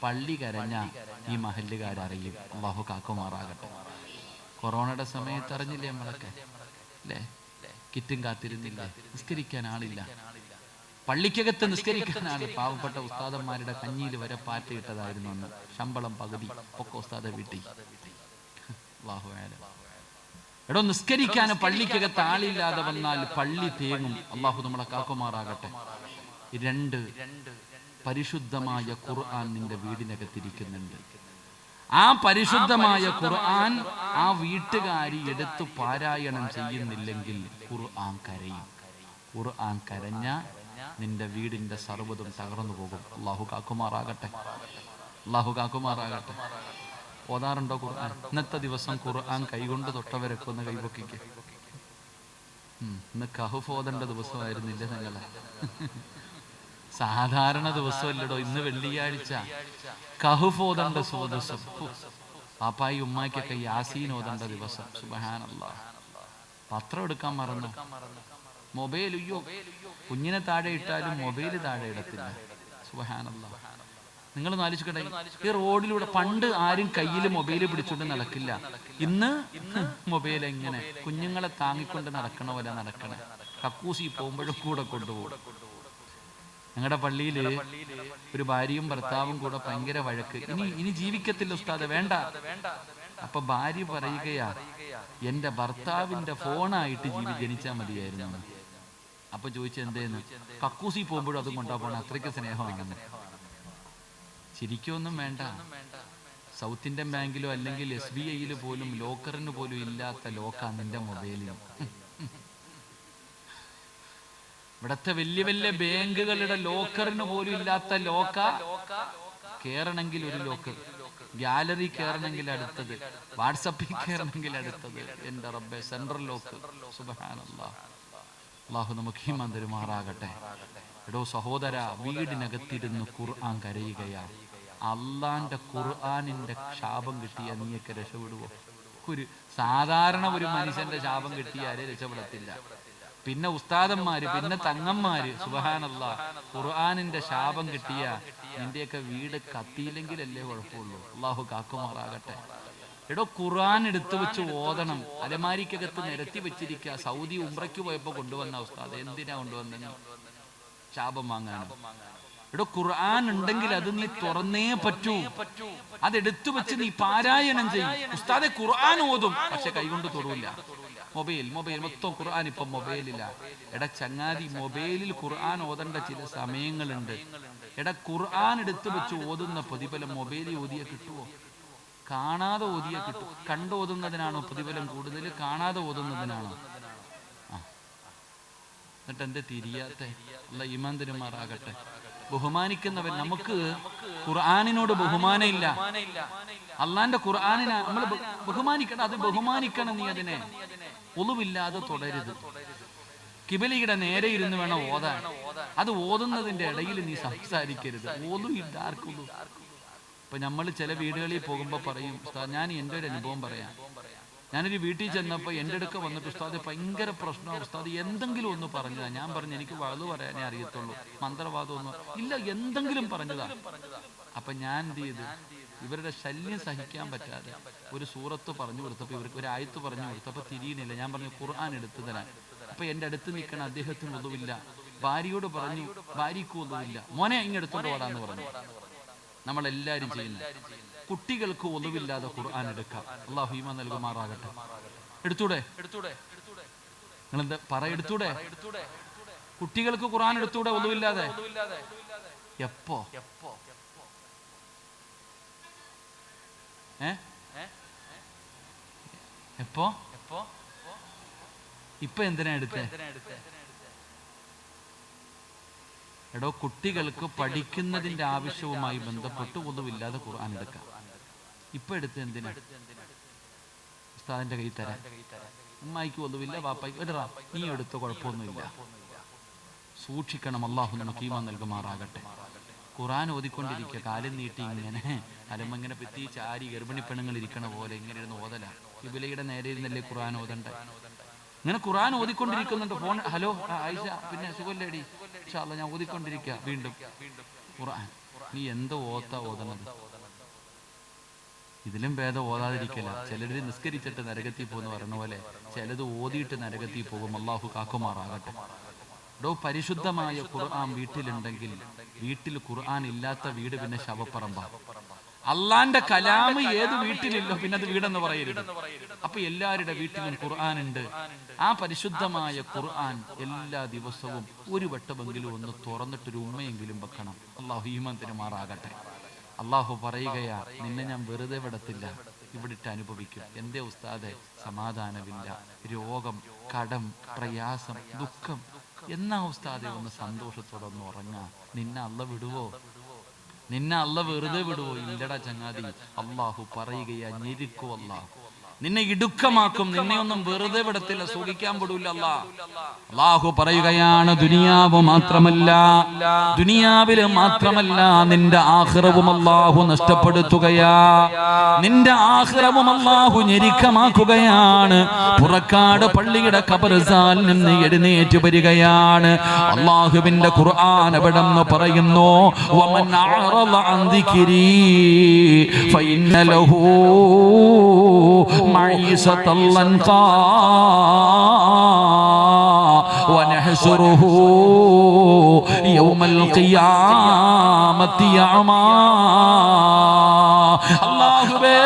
പള്ളി കരഞ്ഞ ഈ മഹല്ലുകാരറിയും. അല്ലാഹു കാക്കുമാറാകട്ടെ. കൊറോണയുടെ സമയത്ത് അറിഞ്ഞില്ലേ നമ്മളൊക്കെ അല്ലേ? കിറ്റും കാത്തിരുന്നില്ലേ? നിസ്കരിക്കാൻ ആളില്ല. പള്ളിക്കകത്ത് നിസ്കരിക്കാൻ ആള്. പാവപ്പെട്ട ഉസ്താദന്മാരുടെ കഞ്ഞിയിൽ വരെ പാറ്റയിട്ടതായിരുന്നു അന്ന്. ശമ്പളം പകുതി ഒക്കെ ഉസ്താദ വീട്ടി. അല്ലാഹു അലം. എടോ, നിസ്കരിക്കാൻ പള്ളിക്കകത്ത് ആളില്ലാതെ വന്നാൽ പള്ളി തേങ്ങും. അല്ലാഹു നമ്മളെ കാക്കുമാറാകട്ടെ. 2, പരിശുദ്ധമായ ഖുർആൻ നിന്റെ വീടിനകത്തിരിക്കുന്നുണ്ട്. ആ പരിശുദ്ധമായ ഖുർആൻ ആ വീട്ടുകാരി എടുത്ത് പാരായണം ചെയ്യുന്നില്ലെങ്കിൽ ഖുർആൻ കരയും. ഖുർആൻ കരഞ്ഞ നിന്റെ വീടിന്റെ സർവ്വതും തകർന്നു പോകും. അല്ലാഹു കാക്കുമാറാകട്ടെ. അല്ലാഹു കാക്കുമാറാകട്ടെ. ഓതാറുണ്ടോ ഖുർആൻ? ഇന്നത്തെ ദിവസം ഖുർആൻ കൈകൊണ്ട് തൊട്ടവരൊക്കെ ഒന്ന് കൈപൊക്കിക്ക്. ഇന്ന് കഹ്ഫ് ഓതേണ്ട ദിവസമായിരുന്നില്ല നിങ്ങളെ? സാധാരണ ദിവസമല്ലടോ, ഇന്ന് വെള്ളിയാഴ്ച. കഹ്ഫ് ഓതേണ്ട ദിവസം. പാപ്പായി ഉമ്മാക്കൊക്കെ യാസീൻ ഓതേണ്ട ദിവസം. സുബ്ഹാനല്ലാഹ്. പത്രം എടുക്കാൻ മറന്നു. മൊബൈൽ, അയ്യോ, കുഞ്ഞിനെ താഴെ ഇട്ടാലും മൊബൈൽ താഴെ ഇടത്തില്ല. സുബ്ഹാനല്ലാഹ്. നിങ്ങൾ ആലോചിക്കട്ടെ, ഈ റോഡിലൂടെ പണ്ട് ആരും കയ്യിൽ മൊബൈൽ പിടിച്ചുകൊണ്ട് നടക്കില്ല. ഇന്ന് മൊബൈൽ എങ്ങനെ കുഞ്ഞുങ്ങളെ താങ്ങിക്കൊണ്ട് നടക്കണ പോലെ നടക്കണേ. കക്കൂസി പോകുമ്പോഴും കൂടെ കൊണ്ടുപോകും. ഞങ്ങളുടെ പള്ളിയിൽ ഒരു ഭാര്യയും ഭർത്താവും കൂടെ ഭയങ്കര വഴക്ക്. ഇനി ജീവിക്കത്തില്ല ഉസ്താദ്, വേണ്ട. അപ്പൊ ഭാര്യ പറയുകയാ, എന്റെ ഭർത്താവിന്റെ ഫോണായിട്ട് ജനിച്ചാൽ മതിയായിരുന്നു. അപ്പൊ ചോദിച്ചെന്തേന്ന്? കക്കൂസി പോകുമ്പോഴും അതും കൊണ്ടാ പോണ, അത്രയ്ക്ക് സ്നേഹമാണെന്ന്. ശരിക്കൊന്നും വേണ്ട. സൗത്ത് ഇന്ത്യൻ ബാങ്കിലോ അല്ലെങ്കിൽ SBI പോലും ലോക്കറിന് പോലും ഇല്ലാത്ത ലോക്കാ നിന്റെ മൊബൈലിൽ. ഇവിടത്തെ വലിയ വലിയ ബാങ്കുകളുടെ ലോക്കറിന് പോലും ഇല്ലാത്ത ലോക്ക. കേറണമെങ്കിൽ ഒരു ലോക്ക്, ഗാലറി കയറണമെങ്കിൽ അടുത്തത്, വാട്സപ്പിൽ കയറണമെങ്കിൽ അടുത്തത്. എന്റെ റബ്ബേ, സെൻട്രൽ ലോക്ക്. സുബ്ഹാനല്ലാഹ്. അല്ലാഹു നമുക്ക് ഈമാൻ തരുമാറാകട്ടെ. എടോ സഹോദര, വീടിനകത്തിരുന്ന് ഖുർആൻ കരയുകയാ. അള്ളാന്റെ ഖുർആനിന്റെ ശാപം കിട്ടിയ നീയൊക്കെ രക്ഷപ്പെടുവോ? സാധാരണ ഒരു മനുഷ്യന്റെ ശാപം കിട്ടിയാലേ രക്ഷപ്പെടത്തില്ല. പിന്നെ ഉസ്താദന്മാര്, പിന്നെ തങ്ങന്മാര്. സുബ്ഹാനല്ലാഹ്. ഖുർആനിന്റെ ശാപം കിട്ടിയ നിന്റെയൊക്കെ വീട് കത്തിയില്ലെങ്കിലല്ലേ കുഴപ്പമുള്ളൂ. അള്ളാഹു കാക്കുമാറാകട്ടെ. എടോ, ഖുർആൻ എടുത്തു വെച്ച് ഓതണം. അലമാരിക്കകത്ത് നിരത്തി വെച്ചിരിക്കുക. സൗദി ഉംറയ്ക്ക് പോയപ്പോ കൊണ്ടുവന്ന ഉസ്താദ്. എന്തിനാ കൊണ്ടുവന്ന? ശാപം വാങ്ങാനോ? എടോ, ഖുർആൻ ഉണ്ടെങ്കിൽ അത് നീ തുറന്നേ പറ്റൂ. അതെടുത്തു വെച്ച് നീ പാരായണം ചെയ്യും. ഉസ്താദെ ഖുർആൻ ഓതും, പക്ഷെ കൈകൊണ്ട് തൊടൂല. മൊബൈൽ മൊത്തം ഖുർആൻ. ഇപ്പൊ മൊബൈലില്ല. എടാ ചങ്ങാതി, മൊബൈലിൽ ഖുർആൻ ഓതേണ്ട ചില സമയങ്ങളുണ്ട്. എടാ, ഖുർആൻ എടുത്തു വെച്ച് ഓതുന്ന പ്രതിഫലം മൊബൈലിൽ ഓതിയ കിട്ടുമോ? കാണാതെ ഓതിയ കിട്ടും. കണ്ടോതുന്നതിനാണോ പ്രതിഫലം കൂടുതൽ, കാണാതെ ഓതുന്നതിനാണോ? എന്നിട്ട് എന്റെ തിരിയാത്ത അല്ല ഈമാൻ തരുമാറാകട്ടെ. ബഹുമാനിക്കുന്നവൻ, നമുക്ക് ഖുർആനിനോട് ബഹുമാനം ഇല്ല. അള്ളാന്റെ ഖുർആനിനെ നമ്മൾ ബഹുമാനിക്കണം. അത് ബഹുമാനിക്കണം. നീ അതിനെ ഒളിവില്ലാതെ തുടരുത്. കിബിലയുടെ നേരെ ഇരുന്ന് വേണം ഓതാൻ. അത് ഓതുന്നതിന്റെ ഇടയിൽ നീ സംസാരിക്കരുത്. ഒളിവില്ല ആർക്കും. ഇപ്പൊ നമ്മൾ ചില വീടുകളിൽ പോകുമ്പോ പറയും, ഞാൻ എൻ്റെ ഒരു അനുഭവം പറയാം. ഞാനൊരു വീട്ടിൽ ചെന്നപ്പോൾ എൻ്റെ അടുക്ക വന്നിട്ട്, ഉസ്താദ് ഭയങ്കര പ്രശ്നമാണ് ഉസ്താദ്, എന്തെങ്കിലും ഒന്ന് പറഞ്ഞതാ. ഞാൻ പറഞ്ഞു, എനിക്ക് വഴുതു പറയാനേ അറിയത്തുള്ളൂ, മന്ത്രവാദം ഒന്നും ഇല്ല, എന്തെങ്കിലും പറഞ്ഞതാ. അപ്പൊ ഞാൻ എന്ത് ചെയ്തു? ഇവരുടെ ശല്യം സഹിക്കാൻ പറ്റാതെ ഒരു സൂറത്ത് പറഞ്ഞു കൊടുത്തപ്പോൾ, ഇവർക്ക് ഒരു ആയത്ത് പറഞ്ഞു കൊടുത്തപ്പോൾ തിരിയുന്നില്ല. ഞാൻ പറഞ്ഞു, ഖുർആൻ എടുത്തു തരാൻ. അപ്പൊ എൻ്റെ അടുത്ത് നിൽക്കണ അദ്ദേഹത്തിന് ഒതുവില്ല. ഭാര്യയോട് പറഞ്ഞു, ഭാര്യയ്ക്ക് ഒതുവില്ല. മോനെ ഇങ്ങെടുത്തോണ്ട് ഓടാന്ന് പറഞ്ഞു. നമ്മളെല്ലാരും ചെയ്യുന്നു. കുട്ടികൾക്ക് ഒളിവില്ലാതെ ഖുർആൻ എടുക്കാം. അല്ലാഹു ഈമാൻ നൽകുമാറാകട്ടെ. എടുത്തൂടെ? നിങ്ങളെന്താ എടുത്തൂടെ? കുട്ടികൾക്ക് ഖുർആൻ എടുത്തൂടെ ഒളിവില്ലാതെ? എപ്പോ? എപ്പോ? ഇപ്പൊ എന്തിനാ എടുത്തേ? എടോ, കുട്ടികൾക്ക് പഠിക്കുന്നതിന്റെ ആവശ്യവുമായി ബന്ധപ്പെട്ട് ഒന്നുമില്ലാതെ ഖുർആൻ എടുക്കാം. ഇപ്പൊ എടുത്ത് എന്തിനാ? ഉസ്താദിന്റെ കൈ തരാൻ. ഉമ്മായിക്ക് ഒന്നുമില്ല, വാപ്പായിക്ക് എടുറാ, നീ എടുത്ത കുഴപ്പമൊന്നുമില്ല. സൂക്ഷിക്കണം. അല്ലാഹു നമുക്ക് ഈമാൻ നൽകുമാറാകട്ടെ. ഖുർആൻ ഓതിക്കൊണ്ടിരിക്കുക, കാലം നീട്ടി ഇങ്ങനെ അലമങ്ങനെ പെത്തി ചാരി ഗർഭിണി പെണ്ണുങ്ങൾ ഇരിക്കണ പോലെ ഇങ്ങനെ ഇരുന്ന് ഓതല. കിബിലയുടെ നേരെ ഇരുന്നല്ലേ ഖുർആൻ ഓതണ്ട. ഇങ്ങനെ ഖുർആൻ ഓതിക്കൊണ്ടിരിക്കുന്നുണ്ട്. ഫോൺ, ഹലോ ആയിഷ, പിന്നെ സുഖല്ലേടി? ഇൻഷാ അല്ലാഹ് ഞാൻ ഓതിക്കൊണ്ടിരിക്കുക. വീണ്ടും ഖുർആൻ. നീ എന്തോ ഓതണത്? ഇതിലും ഭേദം ഓതാതിരിക്കല. ചിലര് നിസ്കരിച്ചിട്ട് നരകത്തിൽ പോകുന്ന പറയുന്ന പോലെ ചിലത് ഓതിയിട്ട് നരകത്തിൽ പോകും. അല്ലാഹു കാക്കുമാറാകട്ടെ. ഡോ, പരിശുദ്ധമായ ഖുർആൻ വീട്ടിലുണ്ടെങ്കിൽ, വീട്ടിൽ ഖുർആൻ ഇല്ലാത്ത വീട് പിന്നെ ശവപ്പറമ്പ. അള്ളാന്റെ കലാമ് ഏത് വീട്ടിലില്ലോ പിന്നെ അത് വീടെന്ന് പറയരുത്. അപ്പൊ എല്ലാവരുടെ വീട്ടിലും ഖുർആൻ ഉണ്ട്. ആ പരിശുദ്ധമായ ഖുർആൻ എല്ലാ ദിവസവും ഒരു വട്ടമെങ്കിലും ഒന്ന് തുറന്നിട്ടൊരു ഉമ്മയെങ്കിലും വെക്കണം. അല്ലാഹു ഈമാൻ തരുമാറാകട്ടെ. അല്ലാഹു പറയുകയാ, നിന്നെ ഞാൻ വെറുതെ വിടത്തില്ല, ഇവിടിട്ട് അനുഭവിക്കും. എന്തേ ഉസ്താദെ? സമാധാനമില്ല, രോഗം, കടം, പ്രയാസം, ദുഃഖം. എന്നാ ഉസ്താദെ ഒന്ന് സന്തോഷത്തോടെ ഒന്ന് ഉറങ്ങാ? നിന്നെ അള്ള വിടുവോ? നിന്നെ അള്ള വെറുതെ വിടുവോ? ഇല്ലടാ ചങ്ങാതി. അള്ളാഹു പറയുകയാ, ഞെരുക്കോ അല്ലാഹു. നിന്നെ ഇടുക്കമാക്കും, നിന്നെ ഒന്നും വെറുതെ വിടത്തില്ല, സുഖിക്കാൻ പെടൂല. അല്ലാഹു പറയുകയാണ്, ദുനിയാവ് മാത്രമല്ല, ദുനിയാവില് മാത്രമല്ല നിന്റെ ആഖിറവും അല്ലാഹു നഷ്ടപ്പെടുത്തുകയാ, നിന്റെ ആഖിറവും അല്ലാഹു ഞെരുക്കമാക്കുകയാണ്. പുറക്കാട് പള്ളിയുടെ ഖബർസ്ഥാനിൽ നിന്ന് എഴുന്നേറ്റ് വരികയാണ്. അല്ലാഹുവിന്റെ ഖുർആൻ എവിടെന്ന് പറയുന്നു, വമൻ അഅറള അൻ ദിക്രി ഫഇന്ന ലഹു മഈസതൻ ലൻഖാ വനഹ്ശുറുഹു യൗമൽ ഖിയാമത്തി അഅമാ. അല്ലാഹുവേ,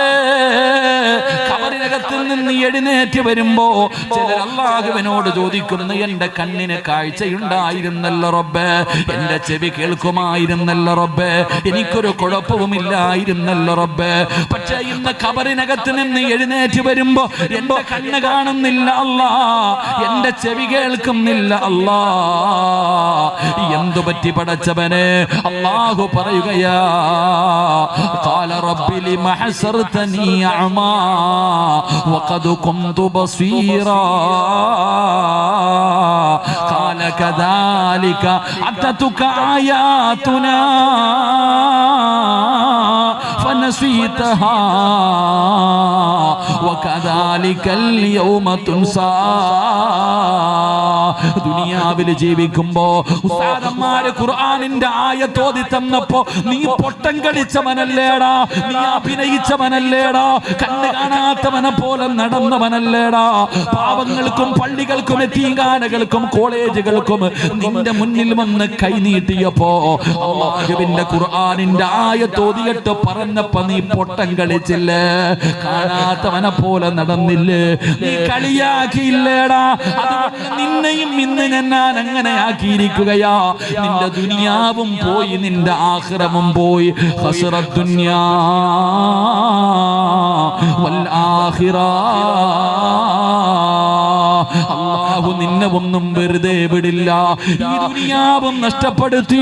ഖബറിനകത്തിൽ നിന്ന് എഴുന്നേറ്റ് വരുമ്പോ ചിലർ അല്ലാഹുവിനോട് ചോദിക്കുന്നു, എന്റെ കണ്ണിന് കാഴ്ചയുണ്ടായിരുന്നല്ലോ റബ്ബേ, എന്റെ ചെവി കേൾക്കുമായിരുന്നല്ലോ റബ്ബേ, എനിക്കൊരു കുഴപ്പവുമില്ലായിരുന്നല്ലോ റബ്ബേ, പക്ഷേ ഇന്ന് ഖബറിനകത്ത് നിന്ന് എഴുന്നേറ്റ് വരുമ്പോ എന്റെ കണ്ണ് കാണുന്നില്ല അല്ലാ, എന്റെ ചെവി കേൾക്കുന്നില്ല അല്ലാ. എന്തു പറ്റി പടച്ചവനെ? അല്ലാഹു പറയുകയാ, ഖാല റബ്ബി ലിമ ഹസർതനി അഅമാ വഖദ് കുന്തു ബസീറാ ഖാല കദാലിക അതതുക ആയാതുനാ ഫനസീതഹാ വകദാലികൽ യൗമ തുൻസാ. ദുനിയാവിൽ ജീവിക്കുമ്പോ ഉസ്താദന്മാര് ഖുർആനിന്റെ ആയത്ത് ഓതി തന്നപ്പോ നീ പൊട്ടം കളിച്ചവനല്ലേടാ, നീ അഭിനയിച്ചവനല്ലേടാ, കണ്ണ് കാണാത്തവനെ പോലെ നടന്നവനല്ലേടാ, പാവങ്ങൾക്കും പള്ളികൾക്കും എത്തീങ്കാനകൾക്കും കോളേജുകൾക്കും നിന്റെ മുന്നിൽ വന്ന് കൈനീട്ടിയപ്പോ അല്ലാഹുവിന്റെ ഖുർആനിന്റെ ആയത്ത് ഓതിയിട്ട് പറഞ്ഞപ്പോ നീ പൊട്ടം കളിച്ചില്ലേ, കാണാത്തവനെ പോലെ നടന്നില്ലേ, നീ കളിയാക്കിയില്ലേടാ, അതുകൊണ്ട് നിന്നെയും ഇന്ന് ഞാൻ അങ്ങനെ ആക്കിയിരിക്കുകയാ. നിന്റെ ദുനിയാവും പോയി, നിന്റെ ആഖിറവും പോയി. ഖസ്റത് ദുനിയാ വൽ ആഖിറ. അല്ലാഹു നിന്നെ ഒന്നും വെറുതെ വിടില്ല. ഈ ദുനിയാവും നഷ്ടപ്പെടുത്തി,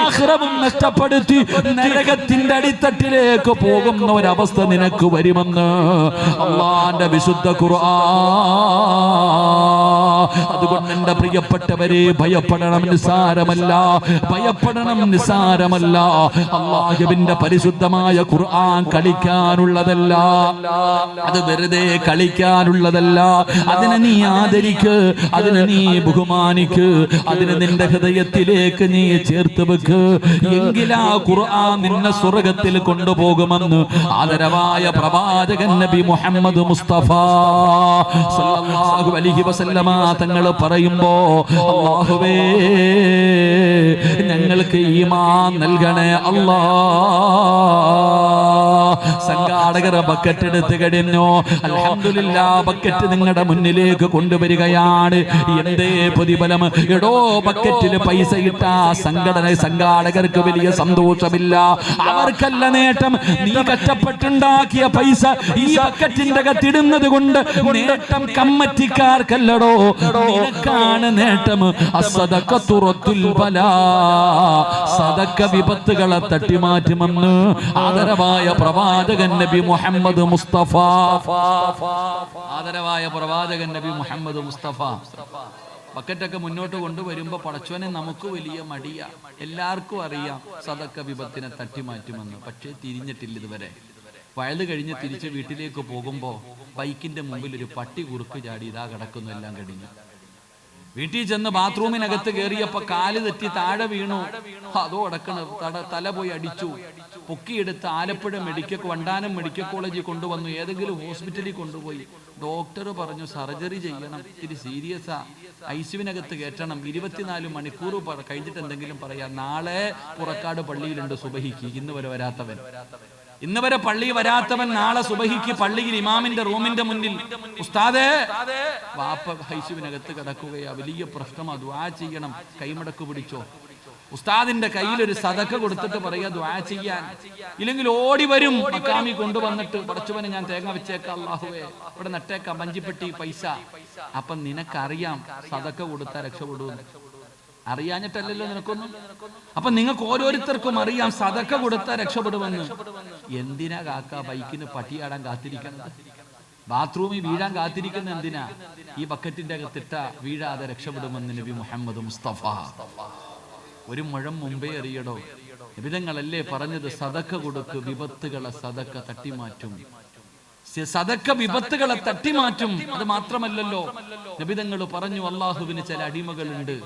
ആഖിറവും നഷ്ടപ്പെടുത്തി, നരകത്തിന്റെ അടിത്തട്ടിലേക്ക് പോകുന്ന ഒരവസ്ഥ നിനക്ക് വരുമെന്ന് അല്ലാഹുവിന്റെ വിശുദ്ധ ഖുർആൻ. അതുകൊണ്ട് എന്റെ പ്രിയപ്പെട്ടവരെ, ഭയപ്പെടണം, നിസാരമല്ല, ഭയപ്പെടണം, നിസാരമല്ല. അല്ലാഹുവിന്റെ പരിശുദ്ധമായ ഖുർആൻ കളിക്കാനുള്ളതല്ല, അത് വെറുതെ കളിക്കാനുള്ളതല്ല. അതിനെ നീ ആദരിക്ക്, അതിനെ നീ ബഹുമാനിക്ക്, അതിനെ നിന്റെ ഹൃദയത്തിലേക്ക് നീ ചേർത്ത് വെക്ക്. എങ്കിലാ ഖുർആൻ നിന്നെ സ്വർഗ്ഗത്തിൽ കൊണ്ടുപോകുമെന്ന് ആദരവായ പ്രവാചകൻ നബി മുഹമ്മദ് മുസ്തഫ സല്ലല്ലാഹു അലൈഹി വസല്ലമ തങ്ങൾ പറയുമ്പോ, അല്ലാഹുവേ ഞങ്ങൾക്ക് ഈമാൻ നൽകണേ അല്ലാ. സംഘാടകർ ബക്കറ്റ് എടുത്ത് കഴിഞ്ഞു. അൽഹംദുലില്ലാഹ്, ബക്കറ്റ് നിങ്ങളുടെ മുന്നിലേക്ക് കൊണ്ടുവരികയാണ്. എന്തേ പ്രതിഫലം? എടോ, ബക്കറ്റിൽ പൈസ ഇട്ട സംഘാടകർക്ക് വലിയ സന്തോഷമില്ല, അവർക്കല്ല നേട്ടം. നീ കഷ്ടപ്പെട്ടുണ്ടാക്കിയ പൈസ ഈ ബക്കറ്റിന്റെ അകത്തിടുന്നത് കൊണ്ട് നേട്ടം കമ്മറ്റിക്കാർക്കല്ലടോ, നിനക്കാണ് നേട്ടം. അസ്സദഖത്തു റദ്ദുൽ ബലാ, സദഖ വിപത്തുകളെ തട്ടിമാറ്റുമെന്ന് ആദരവായ പ്രവാചകൻ നബി മുഹമ്മദ് മുസ്തഫ. ആദരവായ പ്രവാചകൻ നബി മുഹമ്മദ് മുസ്തഫ ബക്കറ്റൊക്കെ മുന്നോട്ട് കൊണ്ടുവരുമ്പോ പടച്ചോനെ നമുക്ക് വലിയ മടിയാ. എല്ലാവർക്കും അറിയാം സദഖ വിപത്തിനെ തട്ടിമാറ്റുമെന്ന്, പക്ഷേ തിരിഞ്ഞിട്ടില്ല ഇതുവരെ. വയത് കഴിഞ്ഞ് തിരിച്ച് വീട്ടിലേക്ക് പോകുമ്പോ ബൈക്കിന്റെ മുമ്പിൽ ഒരു പട്ടി കുറുക്ക് ചാടി ഇതാ കിടക്കുന്നു, എല്ലാം കഴിഞ്ഞു. വീട്ടിൽ ചെന്ന് ബാത്റൂമിനകത്ത് കയറിയപ്പോ കാല് തെറ്റി താഴെ വീണു. അതോ അടക്കണ തല പോയി അടിച്ചു. പൊക്കിയെടുത്ത് ആലപ്പുഴ വണ്ടാനം മെഡിക്കൽ കോളേജിൽ കൊണ്ടുവന്നു. ഏതെങ്കിലും ഹോസ്പിറ്റലിൽ കൊണ്ടുപോയി. ഡോക്ടർ പറഞ്ഞു സർജറി ചെയ്യണം, ഇത്തിരി സീരിയസാ, ഐസിയുവിനകത്ത് കയറ്റണം, 24 മണിക്കൂർ കഴിഞ്ഞിട്ട് എന്തെങ്കിലും പറയാം. നാളെ പുറക്കാട് പള്ളിയിലുണ്ട് സുബഹിക്ക്, ഇന്ന് വരെ വരാത്തവൻ, ഇന്ന് വരെ പള്ളി വരാത്തവൻ നാളെ സുബഹിക്ക് പള്ളിയിൽ ഇമാമിന്റെ റൂമിന്റെ മുന്നിൽ, ഉസ്താദേ വാപ്പ ഐസിയുവിനകത്ത് കിടക്കുകയാ, വലിയ പ്രശ്നമാ, ദുആ ചെയ്യണം, കൈമടക്ക് പിടിച്ചോ. ഉസ്താദിന്റെ കയ്യിൽ ഒരു സദഖ കൊടുത്തിട്ട് പറയാ ദുആ ചെയ്യാൻ, ഇല്ലെങ്കിൽ ഓടി വരും മക്കാമി കൊണ്ടുവന്നിട്ട്, പടച്ചവനെ ഞാൻ തേങ്ങ വെച്ചേക്കാം, അല്ലാഹുവേ ഇവിടെ നട്ടേക്കാം പഞ്ചിപ്പെട്ടി പൈസ. അപ്പൊ നിനക്കറിയാം സദഖ കൊടുത്താൽ രക്ഷപ്പെടുമെന്ന്, അറിയാഞ്ഞിട്ടല്ലല്ലോ നിനക്കൊന്നും. അപ്പൊ നിങ്ങൾക്ക് ഓരോരുത്തർക്കും അറിയാം സദഖ കൊടുത്താൽ രക്ഷപ്പെടുമെന്ന്. എന്തിനാ കാക്ക ബൈക്കിന് പട്ടിയാടാൻ കാത്തിരിക്കുന്നത്? ബാത്റൂമിൽ വീഴാൻ കാത്തിരിക്കുന്ന എന്തിനാ? ഈ ബക്കറ്റിന്റെ അകത്തിട്ട വീഴാതെ രക്ഷപ്പെടുമെന്ന് നബി മുഹമ്മദ് മുസ്തഫ. ഒരു മുഴം മുമ്പേ അറിയടോ. നബിതങ്ങളല്ലേ പറഞ്ഞത്, സദക്ക കൊടുക്ക്, വിപത്തുകളെ സദക്ക തട്ടിമാറ്റും. സദക്ക വിപത്തുകളെ തട്ടിമാറ്റും. അത് മാത്രമല്ലല്ലോ, നബിതങ്ങൾ പറഞ്ഞു, അള്ളാഹുവിന് ചില അടിമകളുണ്ട്,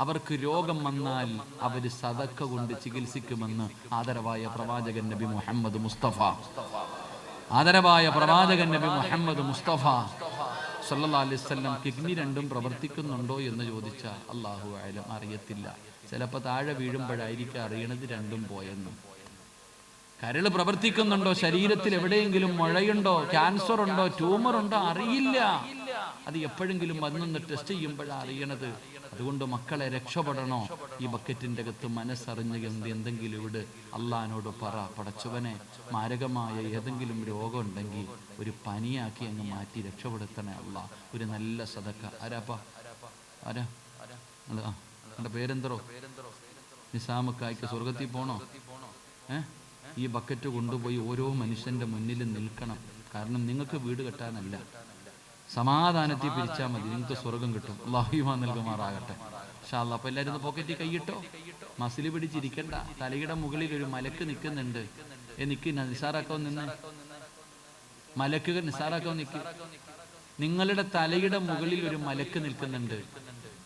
അവർക്ക് രോഗം വന്നാൽ അവര് സദക്ക കൊണ്ട് ചികിത്സിക്കുമെന്ന് ആദരവായ പ്രവാചകൻ നബി മുഹമ്മദ് മുസ്തഫ. ആദരവായ പ്രവാചകൻ നബി മുഹമ്മദ് മുസ്തഫ സല്ലല്ലാഹു അലൈഹി വസല്ലം കിഡ്നി രണ്ടും പ്രവർത്തിക്കുന്നുണ്ടോ എന്ന് ചോദിച്ചാൽ അല്ലാഹു അഅലം, അറിയത്തില്ല. ചിലപ്പോൾ താഴെ വീഴുമ്പോഴായിരിക്കും അറിയണത് രണ്ടും പോയെന്ന്. കരള് പ്രവർത്തിക്കുന്നുണ്ടോ, ശരീരത്തിൽ എവിടെയെങ്കിലും മുഴയുണ്ടോ, ക്യാൻസർ ഉണ്ടോ, ട്യൂമർ ഉണ്ടോ, അറിയില്ല. അത് എപ്പോഴെങ്കിലും വന്നൊന്ന് ടെസ്റ്റ് ചെയ്യുമ്പോഴാണ് അറിയണത്. അതുകൊണ്ട് മക്കളെ രക്ഷപ്പെടണോ, ഈ ബക്കറ്റിന്റെ അകത്ത് മനസ്സറിഞ്ഞ് എന്തെങ്കിലും ഇവിടെ അള്ളാഹിനോട് പറ, പടച്ചവനെ മാരകമായ ഏതെങ്കിലും രോഗം ഉണ്ടെങ്കിൽ ഒരു പനിയാക്കി അങ്ങ് മാറ്റി രക്ഷപ്പെടുത്തണേ അല്ലാ. ഒരു നല്ല സദക്ക. ആരാപ്പാ? ആരാ? എൻ്റെ പേരെന്തോ? നിസാമക്കായ്ക്ക് സ്വർഗത്തിൽ പോണോ? ഈ ബക്കറ്റ് കൊണ്ടുപോയി ഓരോ മനുഷ്യന്റെ മുന്നിൽ നിൽക്കണം. കാരണം നിങ്ങൾക്ക് വീട് കെട്ടാനല്ല, സമാധാനത്തിൽ പിരിച്ചാൽ മതി, നിങ്ങൾക്ക് സ്വർഗം കിട്ടും. അല്ലാഹു ഈമാൻ നൽകുമാറാകട്ടെ. ഇൻഷാ അല്ലാഹ്. അപ്പൊ എല്ലാവരും പോക്കറ്റിൽ കൈയിട്ടോ, മസിൽ പിടിച്ചിരിക്കണ്ട. തലയുടെ മുകളിൽ ഒരു മലക്ക് നിൽക്കുന്നുണ്ട്. നിക്ക് നിസാറാക്കാൻ നിന്ന്, മലക്കുകൾ നിസാറാക്കാൻ നിൽക്കും. നിങ്ങളുടെ തലയുടെ മുകളിൽ ഒരു മലക്ക് നിൽക്കുന്നുണ്ട്.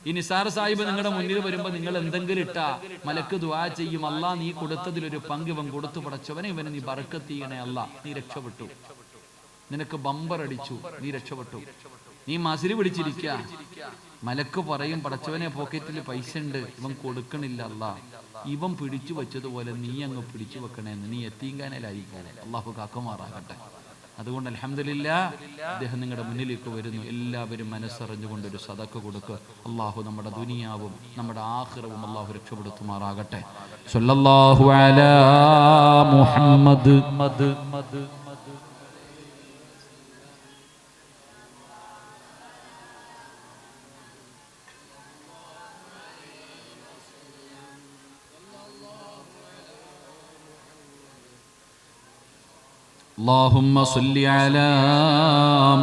ഈ നിസാർ സാഹിബ് നിങ്ങളുടെ മുന്നിൽ വരുമ്പോൾ നിങ്ങൾ എന്തെങ്കിലും ഇട്ടാ മലക്ക് ദുആ ചെയ്യും, അല്ലാ നീ കൊടുത്തതിലൊരു പങ്ക് ഇവൻ കൊടുത്തു, പടച്ചവനെ ഇവനെ നീ ബറക്കത്ത് ചെയ്യണേ അല്ലാ, നീ രക്ഷപ്പെട്ടു. നിനക്ക് ബമ്പർ അടിച്ചു, നീ രക്ഷപ്പെട്ടു. നീ മസിൽ പിടിച്ചിരിക്കുക, മലക്ക് പറയും, പടച്ചവനെ പോക്കറ്റിൽ പൈസ ഉണ്ട്, ഇവൻ കൊടുക്കണില്ല അല്ലാ, ഇവൻ പിടിച്ചു വെച്ചതുപോലെ നീ അങ്ങ് പിടിച്ചു വെക്കണേന്ന്. നീ എത്തീങ്കാനയിലായിരിക്കും. അള്ളാഹു കാക്കുമാറാകട്ടെ. അതുകൊണ്ട് അൽഹംദുലില്ലാഹ് അദ്ദേഹം നിങ്ങളുടെ മുന്നിലേക്ക് വരുന്നു. എല്ലാവരും മനസ്സറിഞ്ഞുകൊണ്ടൊരു സദക്ക കൊടുക്കുക. അള്ളാഹു നമ്മുടെ ദുനിയാവും നമ്മുടെ ആഖിറവും അള്ളാഹു രക്ഷപ്പെടുത്തുമാറാകട്ടെ. സല്ലല്ലാഹു അലാ മുഹമ്മദ്. اللهم صل على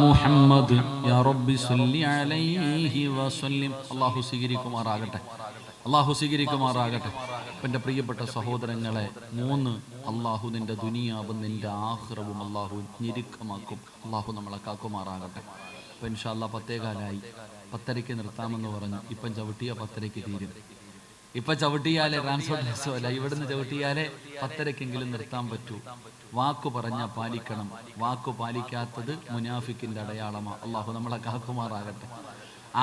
محمد يا رب صل عليه وسلم. അല്ലാഹു സ്വീകരിക്കുമാറാകട്ടെ. അല്ലാഹു സ്വീകരിക്കുമാറാകട്ടെ. എൻ്റെ പ്രിയപ്പെട്ട സഹോദരങ്ങളെ, 3 അല്ലാഹു നിന്റെ ദുനിയാവും നിന്റെ ആഖിറവും അല്ലാഹു ഞെരുക്കമാക്കും. അല്ലാഹു നമ്മളെ കാക്കുമാറാകട്ടെ. അപ്പം ഇൻഷാ അല്ലാഹ് 10:15 10:30 നിർത്താമെന്ന് പറഞ്ഞു. ഇപ്പം ചവിട്ടിയ 10:30 തീരും. ഇപ്പം ചവിട്ടിയാലേ ട്രാൻസ്പോർട്ടേഴ്സോ അല്ല, ഇവിടുന്ന് ചവിട്ടിയാലേ 10:30 നിർത്താൻ പറ്റൂ. വാക്കു പറഞ്ഞാൽ പാലിക്കണം. വാക്കു പാലിക്കാത്തത് മുനാഫിക്കിന്റെ അടയാളമാണ്. അള്ളാഹു നമ്മളെ കാക്കുമാറാകട്ടെ.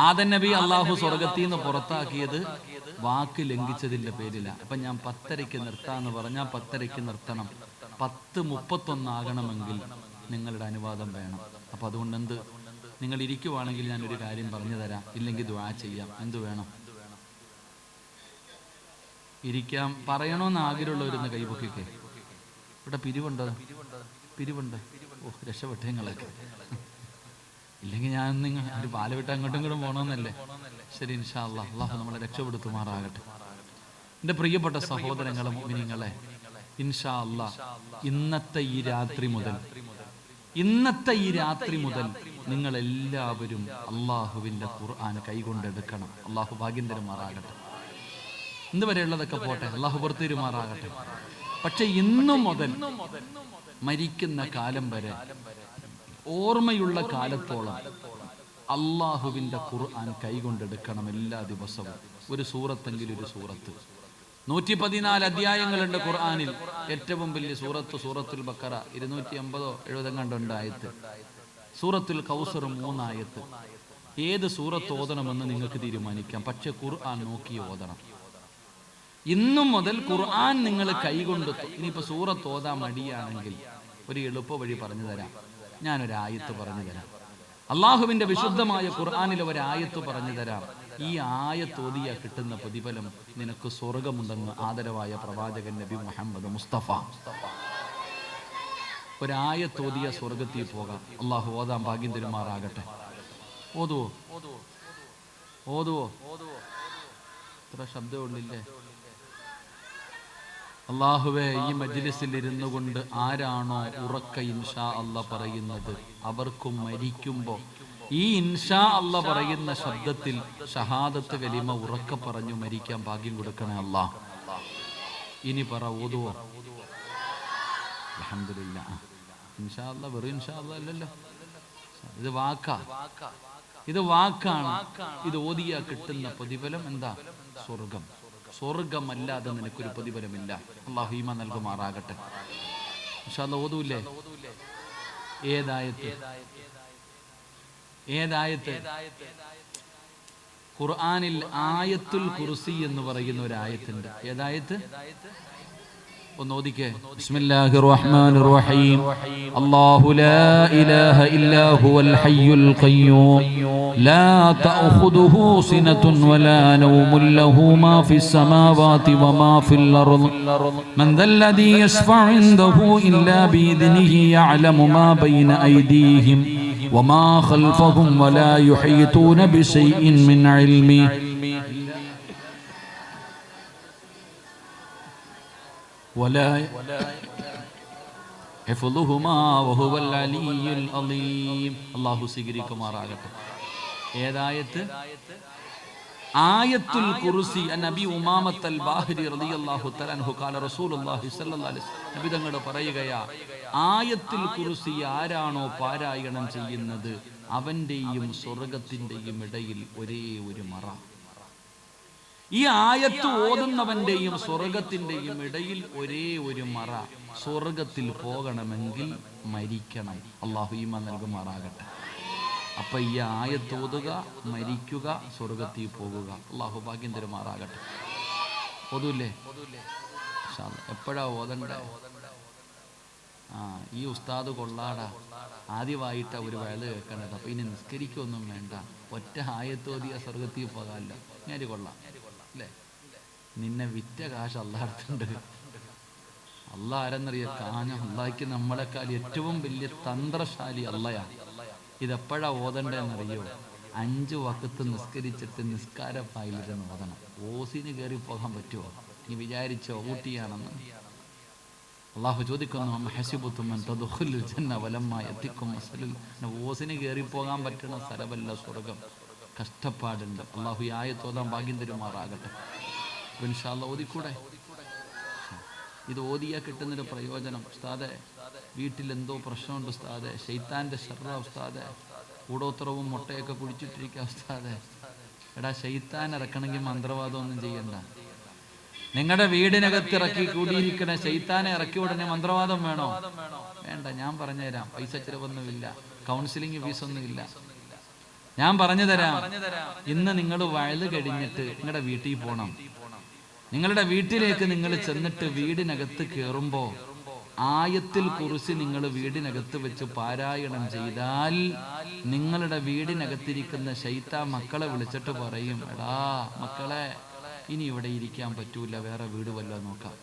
ആദം നബി അള്ളാഹു സ്വർഗത്തിൽ നിന്ന് പുറത്താക്കിയത് വാക്ക് ലംഘിച്ചതിന്റെ പേരില. അപ്പൊ ഞാൻ 10:30 നിർത്താന്ന് പറഞ്ഞാൽ 10:30 നിർത്തണം. 10:31 ആകണമെങ്കിൽ നിങ്ങളുടെ അനുവാദം വേണം. അപ്പൊ അതുകൊണ്ട് നിങ്ങൾ ഇരിക്കുവാണെങ്കിൽ ഞാനൊരു കാര്യം പറഞ്ഞു തരാം, ഇല്ലെങ്കിൽ ദുആ ചെയ്യാം. എന്തു വേണം? ഇരിക്കാം. പറയണമെന്ന് ആഗ്രഹമുള്ളവരൊന്ന് കൈപൊക്കിക്കേ. ഇവിടെ പിരിവുണ്ട്. ഓ, രക്ഷപ്പെട്ടങ്ങളൊക്കെ. ഇല്ലെങ്കിൽ ഞാൻ നിങ്ങൾ ഒരു പാല വിട്ട് അങ്ങോട്ടും ഇങ്ങോട്ടും പോകണമെന്നല്ലേ? ശരി, ഇൻഷാ അല്ലാഹ്. അല്ലാഹു നമ്മളെ രക്ഷപ്പെടുത്തുമാറാകട്ടെ. എൻ്റെ പ്രിയപ്പെട്ട സഹോദരങ്ങളെ, മുഅ്മിനീങ്ങളെ, ഇൻഷാ അല്ലാഹ് ഇന്നത്തെ ഈ രാത്രി മുതൽ നിങ്ങൾ എല്ലാവരും അള്ളാഹുവിൻ്റെ ഖുർആൻ കൈകൊണ്ടെടുക്കണം. അള്ളാഹു ഭാഗ്യം തരുമാറാകട്ടെ. ഇന്ന് വരെയുള്ളതൊക്കെ പോട്ടെ, അള്ളാഹു പുറത്തിരുമാറാകട്ടെ. പക്ഷെ ഇന്നു മുതൽ മരിക്കുന്ന കാലം വരെ, ഓർമ്മയുള്ള കാലത്തോളം അള്ളാഹുവിൻ്റെ ഖുർആൻ കൈകൊണ്ടെടുക്കണം. എല്ലാ ദിവസവും ഒരു സൂറത്തെങ്കിലും ഒരു സൂറത്ത്. 114 അധ്യായങ്ങളുണ്ട് ഖുർആനിൽ. ഏറ്റവും വലിയ സൂറത്തുൽ ബഖറ 280-70 കണ്ടുണ്ട് ആയത്ത്. സൂറത്തുൽ കൗസർ 3 ആയത്ത്. ഏത് സൂറത്ത് ഓതണമെന്ന് നിങ്ങൾക്ക് തീരുമാനിക്കാം, പക്ഷെ ഖുർആൻ നോക്കി ഓതണം. ഇന്നു മുതൽ ഖുർആൻ നിങ്ങൾ കൈകൊണ്ട്. ഇനിയിപ്പോൾ സൂറത്ത് ഓതാൻ മടിയാണെങ്കിൽ ഒരു എളുപ്പ വഴി പറഞ്ഞു തരാം. ഞാനൊരു ആയത്ത് പറഞ്ഞു തരാം. അള്ളാഹുവിൻ്റെ വിശുദ്ധമായ ഖുർആനിലെ ഒരു ആയത്ത് പറഞ്ഞു തരാം. ഈ ആയത്ത് ഓതിയ കിട്ടുന്ന പ്രതിഫലം നിനക്ക് സ്വർഗമുണ്ടെന്ന് ആദരവായ പ്രവാചകൻ നബി മുഹമ്മദ് മുസ്തഫ. ഒരായത്ത് ഓതിയ സ്വർഗത്തിൽ പോകാം. അള്ളാഹു ഓതാൻ ഭാഗ്യം തരുമാറാകട്ടെ. ഓതുവോ? ഇത്ര ശബ്ദമുള്ളില്ലേ? അല്ലാഹുവേ, ഈ മജ്ലിസിൽ ഇരുന്നു കൊണ്ട് ആരാണോ ഉറക്ക ഇൻഷാ അല്ലാ പറയുന്നത് അവർക്കും മരിക്കുമ്പോൾ ഈ ഇൻഷാ അല്ലാ പറയുന്ന ശബ്ദത്തിൽ ഷഹാദത്ത് കലിമ ഉറക്ക പറഞ്ഞു മരിക്കാൻ ഭാഗ്യം കൊടുക്കണേ അല്ലാ. ഇനി പറ, ഓതുവോ? അൽഹംദുലില്ലാ. ഇൻഷാ അല്ലാ വെറും ഇൻഷാ അല്ലാ അല്ലല്ലോ, ഇത് വാക്കാ, ഇത് വാക്കാണ്. ഇത് ഓതിയാ കിട്ടുന്ന പ്രതിഫലം എന്താ? സ്വർഗം. സ്വർഗമല്ലാതെ നിനക്കൊരു പ്രതിഫലമില്ല. അല്ലാഹു ഈമാൻ നൽകുമാറാകട്ടെ. ഇൻഷാ അല്ലാ ഓതൂല്ലേ? ഏതായത്ത്? ഖുർആനിൽ ആയത്തുൽ കുർസി എന്ന് പറയുന്ന ഒരു ആയത്തുണ്ട്. ഏതായത്ത്? ഒന്ന് ഓദിക്കേ. ബിസ്മില്ലാഹിർ റഹ്മാനിർ റഹീം. അല്ലാഹു ലാ ഇലാഹ ഇല്ലാ ഹുവൽ ഹയ്യുൽ ഖയ്യൂം ലാ തഅഖുദുഹു സിനത്തുൻ വലാ നൗമുൻ ലഹു മാ ഫിസ് സമാവാതി വമാ ഫിൽ അർദ് മൻ ദല്ലദീ യശ്ഫഉ ഇൻദഹു ഇല്ലാ ബിഇദ്നിഹി യഅലമു മാ ബൈന ഐദീഹിം വമാ ഖൽഫഹും വലാ യുഹീതൂന ബിശൈഇൻ മിൻ ഇൽമിഹി ولا حفظهما وهو العلي العظيم. അല്ലാഹു സ്വീകരിക്കുമാറാകട്ടെ. ഏതായത്ത്? ആയത്തുൽ കുർസി. നബി ഉമാമത്തുൽ ബാഹിരി റളിയല്ലാഹു തആല അൻഹു ഖാല റസൂലുള്ളാഹി സ്വല്ലല്ലാഹു അലൈഹി വസല്ലം, നബി തങ്ങൾ പറയുകയാ, ആയത്തുൽ കുർസി ആരാണോ പാരായണം ചെയ്യുന്നത് അവന്റെയും സ്വർഗ്ഗത്തിന്റെയും ഇടയിൽ ഒരേ ഒരു മറ. ഈ ആയത്ത് ഓതുന്നവന്റെയും സ്വർഗത്തിന്റെയും ഇടയിൽ ഒരേ ഒരു മറ. സ്വർഗത്തിൽ പോകണമെങ്കിൽ മരിക്കണം. അല്ലാഹു ഈമാൻ നൽകുമാറാകട്ടെ. അപ്പൊ ഈ ആയത്ത് ഓതുക, മരിക്കുക, സ്വർഗത്തിൽ പോകുക. അല്ലാഹു ഭാഗ്യം തരുമാറാകട്ടെ. ഓതൂല്ലേ? എപ്പോഴാ ഓതണ്ടേ? ഈ ഉസ്താദ് കൊള്ളാടാ, ആദ്യമായിട്ടാ ഒരു വയല് കേൾക്കണത്. അപ്പൊ ഇനി നിസ്കരിക്കൊന്നും വേണ്ട, ഒറ്റ ആയത്ത് ഓതിയ സ്വർഗത്തിൽ പോകാമല്ലോ. ഞാൻ കൊള്ളാം അല്ലേ? നിന്നെ വിറ്റ കാശ് അള്ളാഹടുത്തുണ്ട്. അള്ളാഹ് ആരെന്നറിയ? കാഞ്ഞ അള്ളാഹിക്ക് നമ്മളെക്കാൾ ഏറ്റവും വലിയ തന്ത്രശാലി അള്ളയാ. ഇതെപ്പോഴാ ഓതണ്ടെന്നറിയോ? 5 വഖത്ത് നിസ്കരിച്ചിട്ട് നിസ്കാരപ്പായിലിരുന്ന് ഓതണം. ഓസിന് കയറി പോകാൻ പറ്റുമോ? നീ വിചാരിച്ചോ ഊട്ടിയാണെന്ന്? അള്ളാഹു ചോദിക്കുന്നു, ഓസിന് കയറി പോകാൻ പറ്റുന്ന സ്ഥലമല്ല സ്വർഗം. കഷ്ടപ്പാടുണ്ട്. അള്ളാഹു ആയത്തോതാൻ ഭാഗ്യം തരുമാറാകട്ടെ. ഇൻഷാ അല്ലാഹ് ഓതിക്കൂടെ? ഇത് ഓതിയാ കിട്ടുന്നൊരു പ്രയോജനം. ഉസ്താദെ, വീട്ടിൽ എന്തോ പ്രശ്നമുണ്ട് ഉസ്താദെ, ശൈത്താന്റെ ശർറ ഉസ്താദെ, കൂടോത്രവും മുട്ടയൊക്കെ കുടിച്ചിട്ടിരിക്കുക ഉസ്താദെ. എടാ, ശൈത്താൻ ഇറക്കണമെങ്കിൽ മന്ത്രവാദം ഒന്നും ചെയ്യണ്ട. നിങ്ങളുടെ വീടിനകത്ത് ഇറക്കി കൂടിയിരിക്കണ ശൈത്താനെ ഇറക്കി ഉടനെ മന്ത്രവാദം വേണോ? വേണ്ട, ഞാൻ പറഞ്ഞുതരാം. പൈസ ചിലവൊന്നുമില്ല, കൗൺസിലിംഗ് ഫീസൊന്നുമില്ല. ഞാൻ പറഞ്ഞു തരാം. ഇന്ന് നിങ്ങൾ വയല് കഴിഞ്ഞിട്ട് നിങ്ങളുടെ വീട്ടിൽ പോകണം. നിങ്ങളുടെ വീട്ടിലേക്ക് നിങ്ങൾ ചെന്നിട്ട് വീടിനകത്ത് കയറുമ്പോ ആയത്തുൽ കുർസി നിങ്ങൾ വീടിനകത്ത് വെച്ച് പാരായണം ചെയ്താൽ നിങ്ങളുടെ വീടിനകത്തിരിക്കുന്ന ശൈത്താൻ മക്കളെ വിളിച്ചിട്ട് പറയും, എടാ മക്കളെ, ഇനി ഇവിടെ ഇരിക്കാൻ പറ്റൂല, വേറെ വീട് വല്ലതും നോക്കാം.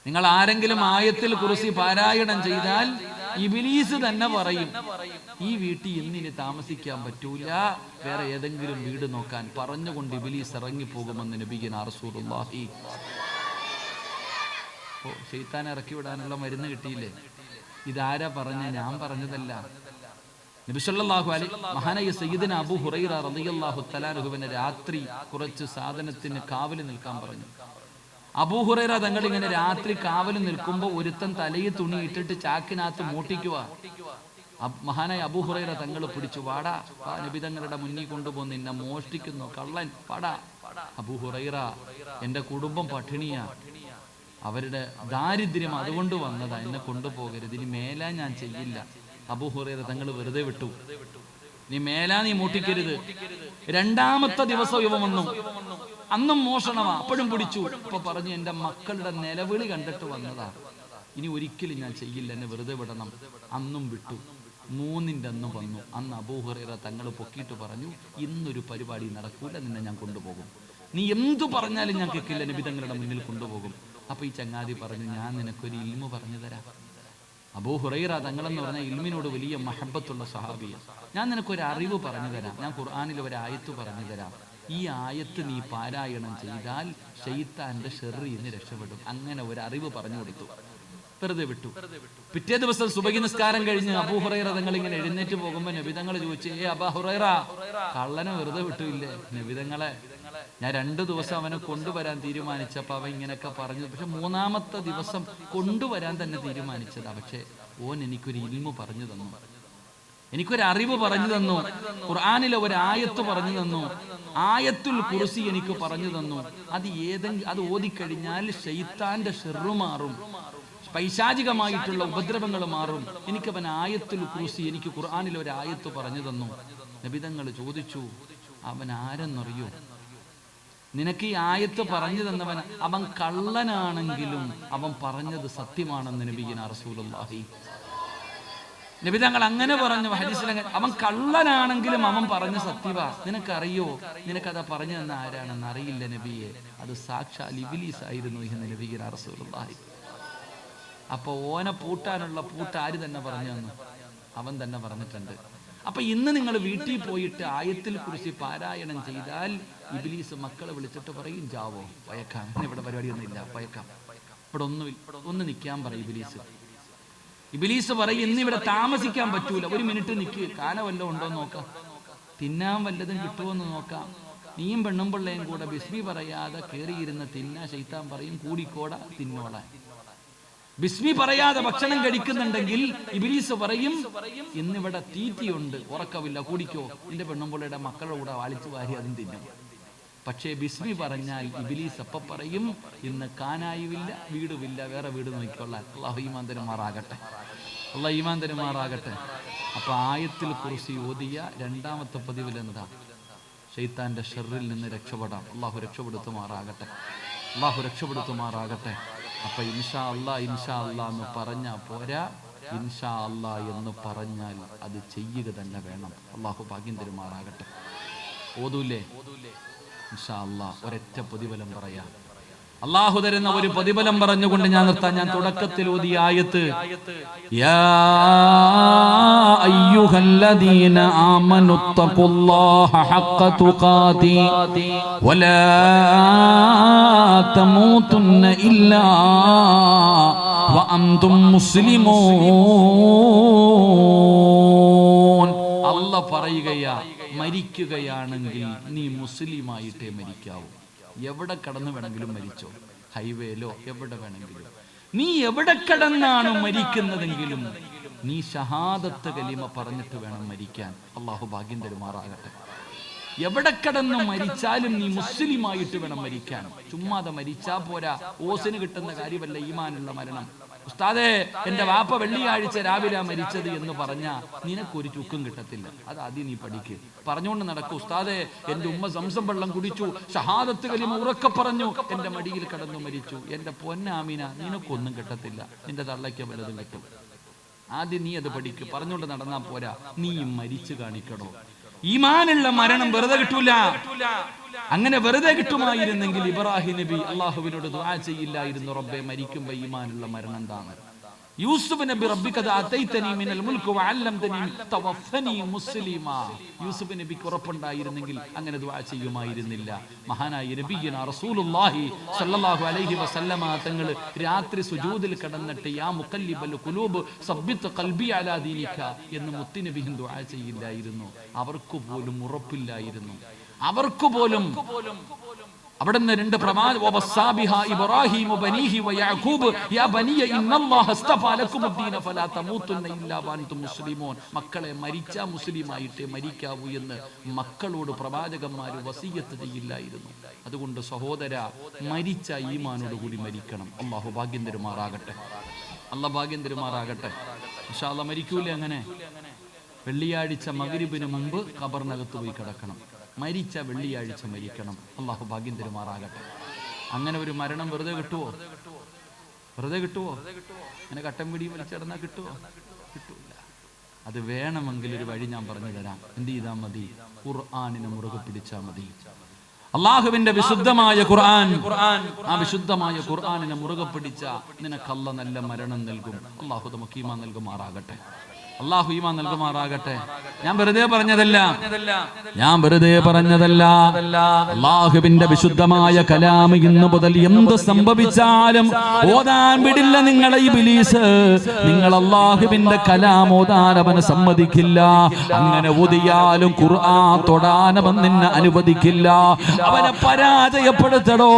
നിങ്ങൾ ആരെങ്കിലും ആയത്തുൽ കുർസി പാരായണം ചെയ്താൽ ഇബ്ലീസ് തന്നെ പറയും, ഈ വീട്ടിൽ ഇന്നിനി താമസിക്കാൻ പറ്റൂല, വേറെ ഏതെങ്കിലും വീട് നോക്കാൻ പറഞ്ഞുകൊണ്ട് ഇബ്ലീസ് ഇറങ്ങിപ്പോകുമെന്ന് നബിയുനാ റസൂലുള്ളാഹി. ശൈത്താനെ ഇറക്കി വിടാനുള്ള മരുന്ന് കിട്ടിയില്ലേ? ഇതാരാ പറഞ്ഞ? ഞാൻ പറഞ്ഞതല്ല. നബി സല്ലല്ലാഹു അലൈഹി മഹാനായ സയ്യിദുന അബൂ ഹുറൈറ റളിയല്ലാഹു തആല അൻഹുവിനെ രാത്രി കുറച്ച് സാധനത്തിന് കാവല് നിൽക്കാൻ പറഞ്ഞു. അബൂ ഹുറൈറ തങ്ങൾ ഇങ്ങനെ രാത്രി കാവല് നിൽക്കുമ്പോൾ ഒരുത്തൻ തലയിൽ തുണി ഇട്ടിട്ട് ചാക്കിനകത്ത് മൂട്ടിക്കുക. മഹാനായ അബൂ ഹുറൈറ തങ്ങൾ പിടിച്ചു, വാടാ, നബി തങ്ങളുടെ മുന്നിൽ കൊണ്ടുപോകുന്ന നിന്നെ മോഷ്ടിക്കുന്നു, കള്ളൻ, വാടാ. അബൂ ഹുറൈറ, എന്റെ കുടുംബം പട്ടിണിയാ, അവരുടെ ദാരിദ്ര്യം അതുകൊണ്ട് വന്നതാ, എന്നെ കൊണ്ടുപോകരുത്, ഇനി മേലാ ഞാൻ ചെയ്യില്ല. അബൂ ഹുറൈറ തങ്ങൾ വെറുതെ വിട്ടു. നീ മേലാ, നീ മൂട്ടിക്കരുത്. 2ാമത്തെ ദിവസം ഇവ വന്നു. അന്നും മോഷണമാ, അപ്പോഴും പിടിച്ചു. ഇപ്പൊ പറഞ്ഞു, എന്റെ മക്കളുടെ നിലവിളി കണ്ടിട്ട് വന്നതാ, ഇനി ഒരിക്കലും ഞാൻ ചെയ്യില്ല, എന്നെ വെറുതെ വിടണം. അന്നും വിട്ടു. 3ന്റെ അന്ന് വന്നു. അന്ന് അബൂ ഹുറൈറ തങ്ങൾ പൊക്കിയിട്ട് പറഞ്ഞു, ഇന്നൊരു പരിപാടി നടക്കൂല, നിന്നെ ഞാൻ കൊണ്ടുപോകും. നീ എന്തു പറഞ്ഞാലും ഞാൻ കേൾക്കില്ല, നബി തങ്ങളുടെ മുന്നിൽ കൊണ്ടുപോകും. അപ്പൊ ഈ ചങ്ങാതി പറഞ്ഞു, ഞാൻ നിനക്കൊരു ഇൽമു പറഞ്ഞു തരാം. അബൂ ഹുറൈറ തങ്ങളെന്ന് പറഞ്ഞാൽ ഇൽമിനോട് വലിയ മഹബത്തുള്ള സഹാബിയ. ഞാൻ നിനക്കൊരു അറിവ് പറഞ്ഞു തരാം. ഞാൻ ഖുർആനിൽ ഒരു ആയത്ത് പറഞ്ഞു തരാം. ഈ ആയത്ത് നീ പാരായണം ചെയ്താൽ ശൈത്താന്റെ ഷർറിൽ നിന്ന് രക്ഷപ്പെടും. അങ്ങനെ ഒരു അറിവ് പറഞ്ഞു കൊടുത്തു, വെറുതെ വിട്ടു. പിറ്റേ ദിവസം സുബഹി നിസ്കാരം കഴിഞ്ഞ് അബൂ ഹുറൈറ തങ്ങൾ ഇങ്ങനെ എഴുന്നേറ്റ് പോകുമ്പോൾ നബി തങ്ങൾ ചോദിച്ചു, അബൂ ഹുറൈറ, കള്ളനെ വെറുതെ വിട്ടില്ലേ? നബി തങ്ങളെ, ഞാൻ 2 ദിവസം അവനെ കൊണ്ടുവരാൻ തീരുമാനിച്ചപ്പോ അവൻ ഇങ്ങനെയൊക്കെ പറഞ്ഞു. പക്ഷെ 3-ാമത്തെ ദിവസം കൊണ്ടുവരാൻ തന്നെ തീരുമാനിച്ചതാ. പക്ഷെ ഓൻ എനിക്കൊരു ഇൽമു പറഞ്ഞു തന്നു, എനിക്കൊരു അറിവ് പറഞ്ഞു തന്നു. ഖുർആനിലെ ഒരു ആയത്ത് പറഞ്ഞു തന്നു, ആയത്തുൽ കുർസി എനിക്ക് പറഞ്ഞു തന്നു. അത് ഓതിക്കഴിഞ്ഞാൽ ശൈത്താന്റെ ഷർറ് മാറും, പൈശാചികമായിട്ടുള്ള ഉപദ്രവങ്ങൾ മാറും. എനിക്കവൻ ആയത്തുൽ കുർസി, എനിക്ക് ഖുർആനിലെ ഒരു ആയത്ത് പറഞ്ഞു തന്നു. നബിതങ്ങൾ ചോദിച്ചു, അവൻ ആരെന്നറിയോ? നിനക്ക് ഈ ആയത്ത് പറഞ്ഞു തന്നവൻ അവൻ കള്ളനാണെങ്കിലും അവൻ പറഞ്ഞത് സത്യമാണെന്ന് നബിയിന റസൂലുള്ളാഹി. നബി തങ്ങൾ അങ്ങനെ പറഞ്ഞു ഹദീസിൽ, അവൻ കള്ളനാണെങ്കിലും അവൻ പറഞ്ഞ സത്യവാ. നിനക്കറിയോ? നിനക്കതാ പറഞ്ഞു തന്ന ആരാണെന്ന് അറിയില്ല നബിയെ. അത് സാക്ഷാൽ ഇബ്ലീസ് ആയിരുന്നു എന്ന് നബിയിന റസൂലുള്ളാഹി. അപ്പൊ ഓനെ പൂട്ടാനുള്ള പൂട്ട് ആര് തന്നെ പറഞ്ഞു തന്നു? അവൻ തന്നെ പറഞ്ഞിട്ടുണ്ട്. അപ്പൊ ഇന്ന് നിങ്ങൾ വീട്ടിൽ പോയിട്ട് ആയത്തിൽ കുറിച്ച് പാരായണം ചെയ്താൽ ഇബ്ലീസ് മക്കളെ വിളിച്ചിട്ട് പറയും, ജാവോ പയക്കാം, ഇവിടെ പരിപാടിയൊന്നും ഇല്ല, പയക്കാം, ഇവിടെ ഒന്ന് നിൽക്കാൻ പറയും ഇബ്ലീസ്. ഇബ്ലീസ് പറയും, ഇന്നിവിടെ താമസിക്കാൻ പറ്റൂല, 1 മിനിറ്റ് നിൽക്ക്, കാന വല്ലതും ഉണ്ടോ നോക്കാം, തിന്നാൻ വല്ലതും കിട്ടുമെന്ന് നോക്കാം. നീയും പെണ്ണും പിള്ളയും കൂടെ ബിസ്മി പറയാതെ കയറിയിരുന്ന് തിന്നാ ശൈത്താൻ പറയും, കൂടിക്കോട തിന്നോളാൻ. ബിസ്മി പറയാതെ ഭക്ഷണം കഴിക്കുന്നുണ്ടെങ്കിൽ ഇബ്ലീസ് പറയും, ഇന്നിവിടെ തീറ്റിയുണ്ട്, ഉറക്കമില്ല, കൂടിക്കോ, നിന്റെ പെണ്ണുമ്പിള്ളയുടെ മക്കളുടെ കൂടെ വാളിച്ചു വാരി അതും തിന്നും. പക്ഷേ ബിസ്മി പറഞ്ഞാൽ ഇബ്ലീസ് അപ്പ പറയും, ഇന്ന് കാനായുമില്ല, വീടുമില്ല, വേറെ വീട് നോക്കിക്കൊള്ളാൻ. അല്ലാഹു ഈമാൻ തരുമാറാകട്ടെ, അല്ലാഹു ഈമാൻ തരുമാറാകട്ടെ. അപ്പൊ ആയത്തിൽ കുർസി ഓതിയ 2-ാമത്തെ പതിവിൽ എന്താ? ശൈത്താന്റെ ഷർറിൽ നിന്ന് രക്ഷപ്പെടാം. അല്ലാഹു രക്ഷപ്പെടുത്തുമാറാകട്ടെ, അല്ലാഹു രക്ഷപ്പെടുത്തുമാറാകട്ടെ. അപ്പൊ ഇൻഷാ അല്ലാ എന്ന് പറഞ്ഞാൽ പോരാ, ഇൻഷാ അല്ലാ എന്ന് പറഞ്ഞാൽ അത് ചെയ്യുക തന്നെ വേണം. അല്ലാഹു ഭാഗ്യം തരുമാറാകട്ടെ. ഓതൂല്ലേ? ഇൻഷാ അല്ലാ ഒരൊറ്റ പ്രതിഫലം പറയാം. അല്ലാഹു തരുന്ന ഒരു പ്രതിഫലം പറഞ്ഞുകൊണ്ട് ഞാൻ നിർത്താൻ. ഞാൻ തുടക്കത്തിൽ ഓതിയ ആയത്ത്, യാ അയ്യുഹല്ലദീന ആമനുത്തഖുല്ലാഹ ഹഖ്ക തുഖാതി വലാ തമൂതുന്ന ഇല്ലാ വഅൻതും മുസ്ലിമൂൻ. അല്ലാഹ് പറയുകയാ, മരിക്കുകയാണെങ്കിൽ നീ മുസ്ലിമായിട്ടേ മരിക്കാവൂ. എവിടെ കടന്നു വേണമെങ്കിലും മരിച്ചോ, ഹൈവേയിലോ എവിടെ വേണമെങ്കിലും. നീ എവിടെ കടന്നാണ് മരിക്കുന്നതെങ്കിലും നീ ഷഹാദത്ത് കലിമ പറഞ്ഞിട്ട് വേണം മരിക്കാൻ. അല്ലാഹു ഭാഗ്യം തരുമാറാകട്ടെ. എവിടെ കടന്നു മരിച്ചാലും നീ മുസ്ലിമായിട്ട് വേണം മരിക്കാൻ. ചുമ്മാതെ മരിച്ചാ പോരാ. ഓസിന് കിട്ടുന്ന കാര്യമല്ല ഈമാനുള്ള മരണം. ഉസ്താദേ, എന്റെ വാപ്പ വെള്ളിയാഴ്ച രാവിലെ മരിച്ചത് എന്ന് പറഞ്ഞാ നിനക്കൊരു ചുക്കും കിട്ടത്തില്ല. അത് ആദ്യം നീ പഠിക്ക്. പറഞ്ഞുകൊണ്ട് നടക്കും, ഉസ്താദേ എന്റെ ഉമ്മ സംസം വെള്ളം കുടിച്ചു, ഷഹാദത്ത് കലിമ ഉറക്കെ പറഞ്ഞു, എന്റെ മടിയിൽ കടന്നു മരിച്ചു. എന്റെ പൊന്നാമീന, നിനക്കൊന്നും കിട്ടത്തില്ല, നിന്റെ തള്ളയ്ക്ക് വല്ലതും കിട്ടും. ആദ്യം നീ അത് പഠിക്ക്. പറഞ്ഞുകൊണ്ട് നടന്നാ പോരാ, നീ മരിച്ചു കാണിക്കണോ. ഈമാനുള്ള മരണം വെറുതെ കിട്ടൂല. അങ്ങനെ വെറുതെ കിട്ടുമായിരുന്നെങ്കിൽ ഇബ്രാഹിം നബി അള്ളാഹുവിനോട് ദുആ ചെയ്യില്ലായിരുന്നു, റബ്ബേ മരിക്കുമ്പോ ഈമാനുള്ള മരണം എന്താണ്. യൂസുഫ് നബി, റബ്ബിക അതൈതനി മിനൽ മുൽക്ക് വഅല്ലംതനി തവഫനി മുസ്ലിമാ. യൂസുഫ് നബിക്ക് ഉറപ്പുണ്ടായിരുന്നെങ്കിൽ അങ്ങനെ ദുആ ചെയ്യുമായിരുന്നില്ല. മഹാനായ നബിയുനാ റസൂലുള്ളാഹി സ്വല്ലല്ലാഹു അലൈഹി വസല്ലമ തങ്ങൾ രാത്രി സുജൂദിൽ കിടന്നിട്ട് യാ മുഖല്ലിബൽ ഖുലൂബ് സബ്ബിത് ഖൽബി അലാ ദീനിക എന്ന് മുത്തുനബി ദുആ ചെയ്യില്ലായിരുന്നു. അവർക്ക് പോലും ഉറപ്പില്ലായിരുന്നു. അവർക്ക് പോലും അവിടുന്ന് 2 മക്കളെ മരിച്ചാ മുസ്ലിമായിട്ടേ മരിക്കാവൂ എന്ന് മക്കളോട് പ്രവാചകന്മാര് വസിയത്ത് ചെയ്യില്ലായിരുന്നു. അതുകൊണ്ട് സഹോദര, മരിച്ച ഈമാനോട് കൂടി മരിക്കണം. അല്ലാഹു ഭാഗ്യം തരുമാറാകട്ടെ, അല്ലാഹു ഭാഗ്യം തരുമാറാകട്ടെ. ഇൻഷാ അല്ലാഹ് മരിക്കൂലേ? അങ്ങനെ വെള്ളിയാഴ്ച മഗ്രിബിന് മുമ്പ് ഖബറിനകത്ത് പോയി കിടക്കണം. മരിച്ച വെള്ളിയാഴ്ച മരിക്കണം. അല്ലാഹു ഭാഗ്യം തരുമാറാകട്ടെ. അങ്ങനെ ഒരു മരണം വെറുതെ കിട്ടുവോ? വെറുതെ കിട്ടുവോ? അങ്ങനെ കട്ടം പിടി വലിച്ചിടന്നാ കിട്ടുവോ? കിട്ടൂല. അത് വേണമെങ്കിൽ ഒരു വഴി ഞാൻ പറഞ്ഞു തരാം. എന്ത് ചെയ്താ മതി? ഖുർആനിനെ മുറുകെ പിടിച്ചാ മതി. അള്ളാഹുവിന്റെ വിശുദ്ധമായ ഖുർആൻ, ആ വിശുദ്ധമായ ഖുർആനിനെ മുറുകെ പിടിച്ച നിനക്ക് അല്ലാഹ് നല്ല മരണം നൽകും. അല്ലാഹു നമുക്ക് ഈമാൻ നൽകുമാറാകട്ടെ. അള്ളാഹു ഈമാൻ നൽകുമാറാകട്ടെ. ഞാൻ വെറുതെ പറഞ്ഞതല്ല. അള്ളാഹുവിന്റെ വിശുദ്ധമായ കലാം ഇന്ന് മുതൽ എന്ത് സംഭവിച്ചാലും ഓതാൻ വിടില്ല നിങ്ങളെ ഇബ്ലീസ്. നിങ്ങൾ അള്ളാഹുവിന്റെ കലാം ഓതാൻ അവന് സമ്മതിക്കില്ല. അങ്ങനെ ഓതിയാലും ഖുർആൻ തൊടാൻ അവൻ നിന്നെ അനുവദിക്കില്ല. അവനെ പരാജയപ്പെടുത്തടോ.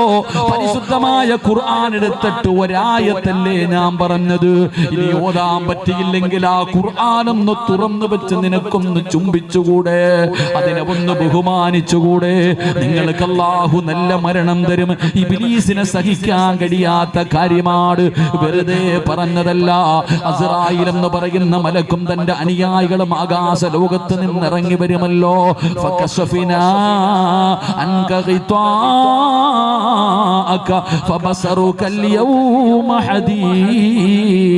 പരിശുദ്ധമായ ഖുർആൻ എടുത്തിട്ട് ഒരായത്തല്ലേ ഞാൻ പറഞ്ഞത്. ഇനി ഓതാൻ പറ്റിയില്ലെങ്കിൽ ആ ഖുർആനൊന്ന് തുറന്നു വെച്ച് നിനക്കൊന്ന് ചുംബിച്ചുകൂടെ? അതിനെ ഒന്ന് ബഹുമാനിച്ചുകൂടെ? നിങ്ങൾക്ക് അല്ലാഹു നല്ല മരണം തരും. ഇബ്ലീസിനെ സഹിക്കാൻ കഴിയാത്ത കാര്യമാണ്, വെറുതെ പറഞ്ഞതല്ല. അസ്റായീൽ എന്ന് പറയുന്ന മലക്കും തന്റെ അനുയായികളും ആകാശ ലോകത്ത് നിന്നിറങ്ങി വരുമല്ലോ. ഫകശഫിനാ അൻക ഗിത്വാഅക ഫബസറുകൽ യൗമ ഹദീദ്.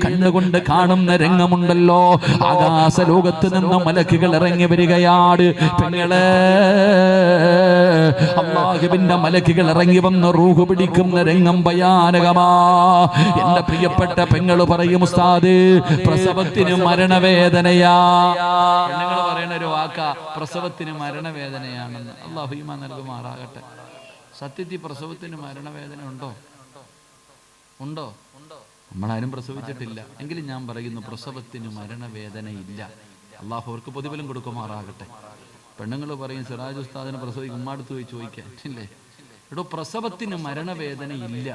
കണ്ണുകൊണ്ട് കാണുന്ന രംഗമുണ്ടല്ലോ. ആകാശ ലോകത്ത് നിന്ന് മലക്കുകൾ ഇറങ്ങി വരികയാണ്. പെങ്ങളെ, അല്ലാഹുവിന്റെ മലക്കുകൾ ഇറങ്ങി വന്ന് റൂഹ് പിടിക്കുന്ന രംഗം ഭയാനകമാ. എന്റെ പ്രിയപ്പെട്ട പെങ്ങൾ പറയും, ഉസ്താദ് പ്രസവത്തിന് മരണവേദനയാ. പെണ്ണുങ്ങൾ പറയുന്ന ഒരു വാക്കാ പ്രസവത്തിന് മരണവേദനയാണെന്ന്. അല്ലാഹു ഈമാൻ നൽകുമാറാകട്ടെ. സത്യത്തിൽ പ്രസവത്തിന് മരണവേദന ഉണ്ടോ? നമ്മളാരും പ്രസവിച്ചിട്ടില്ല. എങ്കിലും ഞാൻ പറയുന്നു, പ്രസവത്തിന് മരണവേദനയില്ല. അള്ളാഹു അവർക്ക് പ്രതിഫലം കൊടുക്കുമാറാകട്ടെ. പെണ്ണുങ്ങൾ പറയും, സിറാജ് ഉസ്താദിനെ പ്രസവിക്കും, ഉമ്മാടുത്ത് പോയി ചോദിക്കാൻ ഇല്ലേ? എടോ, പ്രസവത്തിന് മരണവേദനയില്ല.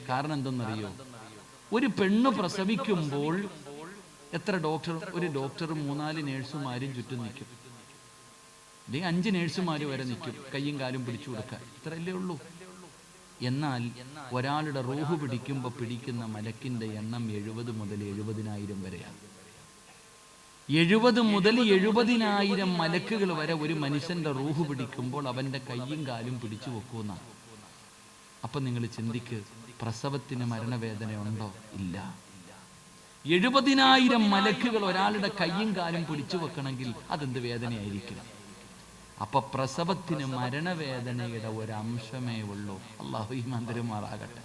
കാരണം എന്തെന്നറിയോ? ഒരു പെണ്ണ് പ്രസവിക്കുമ്പോൾ എത്ര ഡോക്ടർ, ഒരു ഡോക്ടറും 3-4 നേഴ്സുമാരും ചുറ്റും നിൽക്കും. അല്ലെങ്കിൽ 5 നേഴ്സുമാർ വരെ നിൽക്കും, കയ്യും കാലും പിടിച്ചു കൊടുക്കാൻ. ഇത്രയല്ലേ ഉള്ളൂ. എന്നാൽ ഒരാളുടെ റൂഹ് പിടിക്കുമ്പോൾ പിടിക്കുന്ന മലക്കിന്റെ എണ്ണം 70 മുതൽ 70,000 വരെയാണ്. 70 മുതൽ 70,000 മലക്കുകൾ വരെ ഒരു മനുഷ്യന്റെ റൂഹ് പിടിക്കുമ്പോൾ അവന്റെ കയ്യും കാലും പിടിച്ചു വെക്കുന്ന. അപ്പൊ നിങ്ങൾ ചിന്തിക്ക്, പ്രസവത്തിന് മരണവേദന ഉണ്ടോ? ഇല്ല. 70,000 മലക്കുകൾ ഒരാളുടെ കയ്യും കാലും പിടിച്ചു വെക്കണമെങ്കിൽ അതെന്ത് വേദനയായിരിക്കും? അപ്പൊ പ്രസവത്തിന് മരണവേദനയുടെ ഒരംശമേ ഉള്ളൂ. അല്ലാഹു ഈമാൻ തരുമാറാകട്ടെ.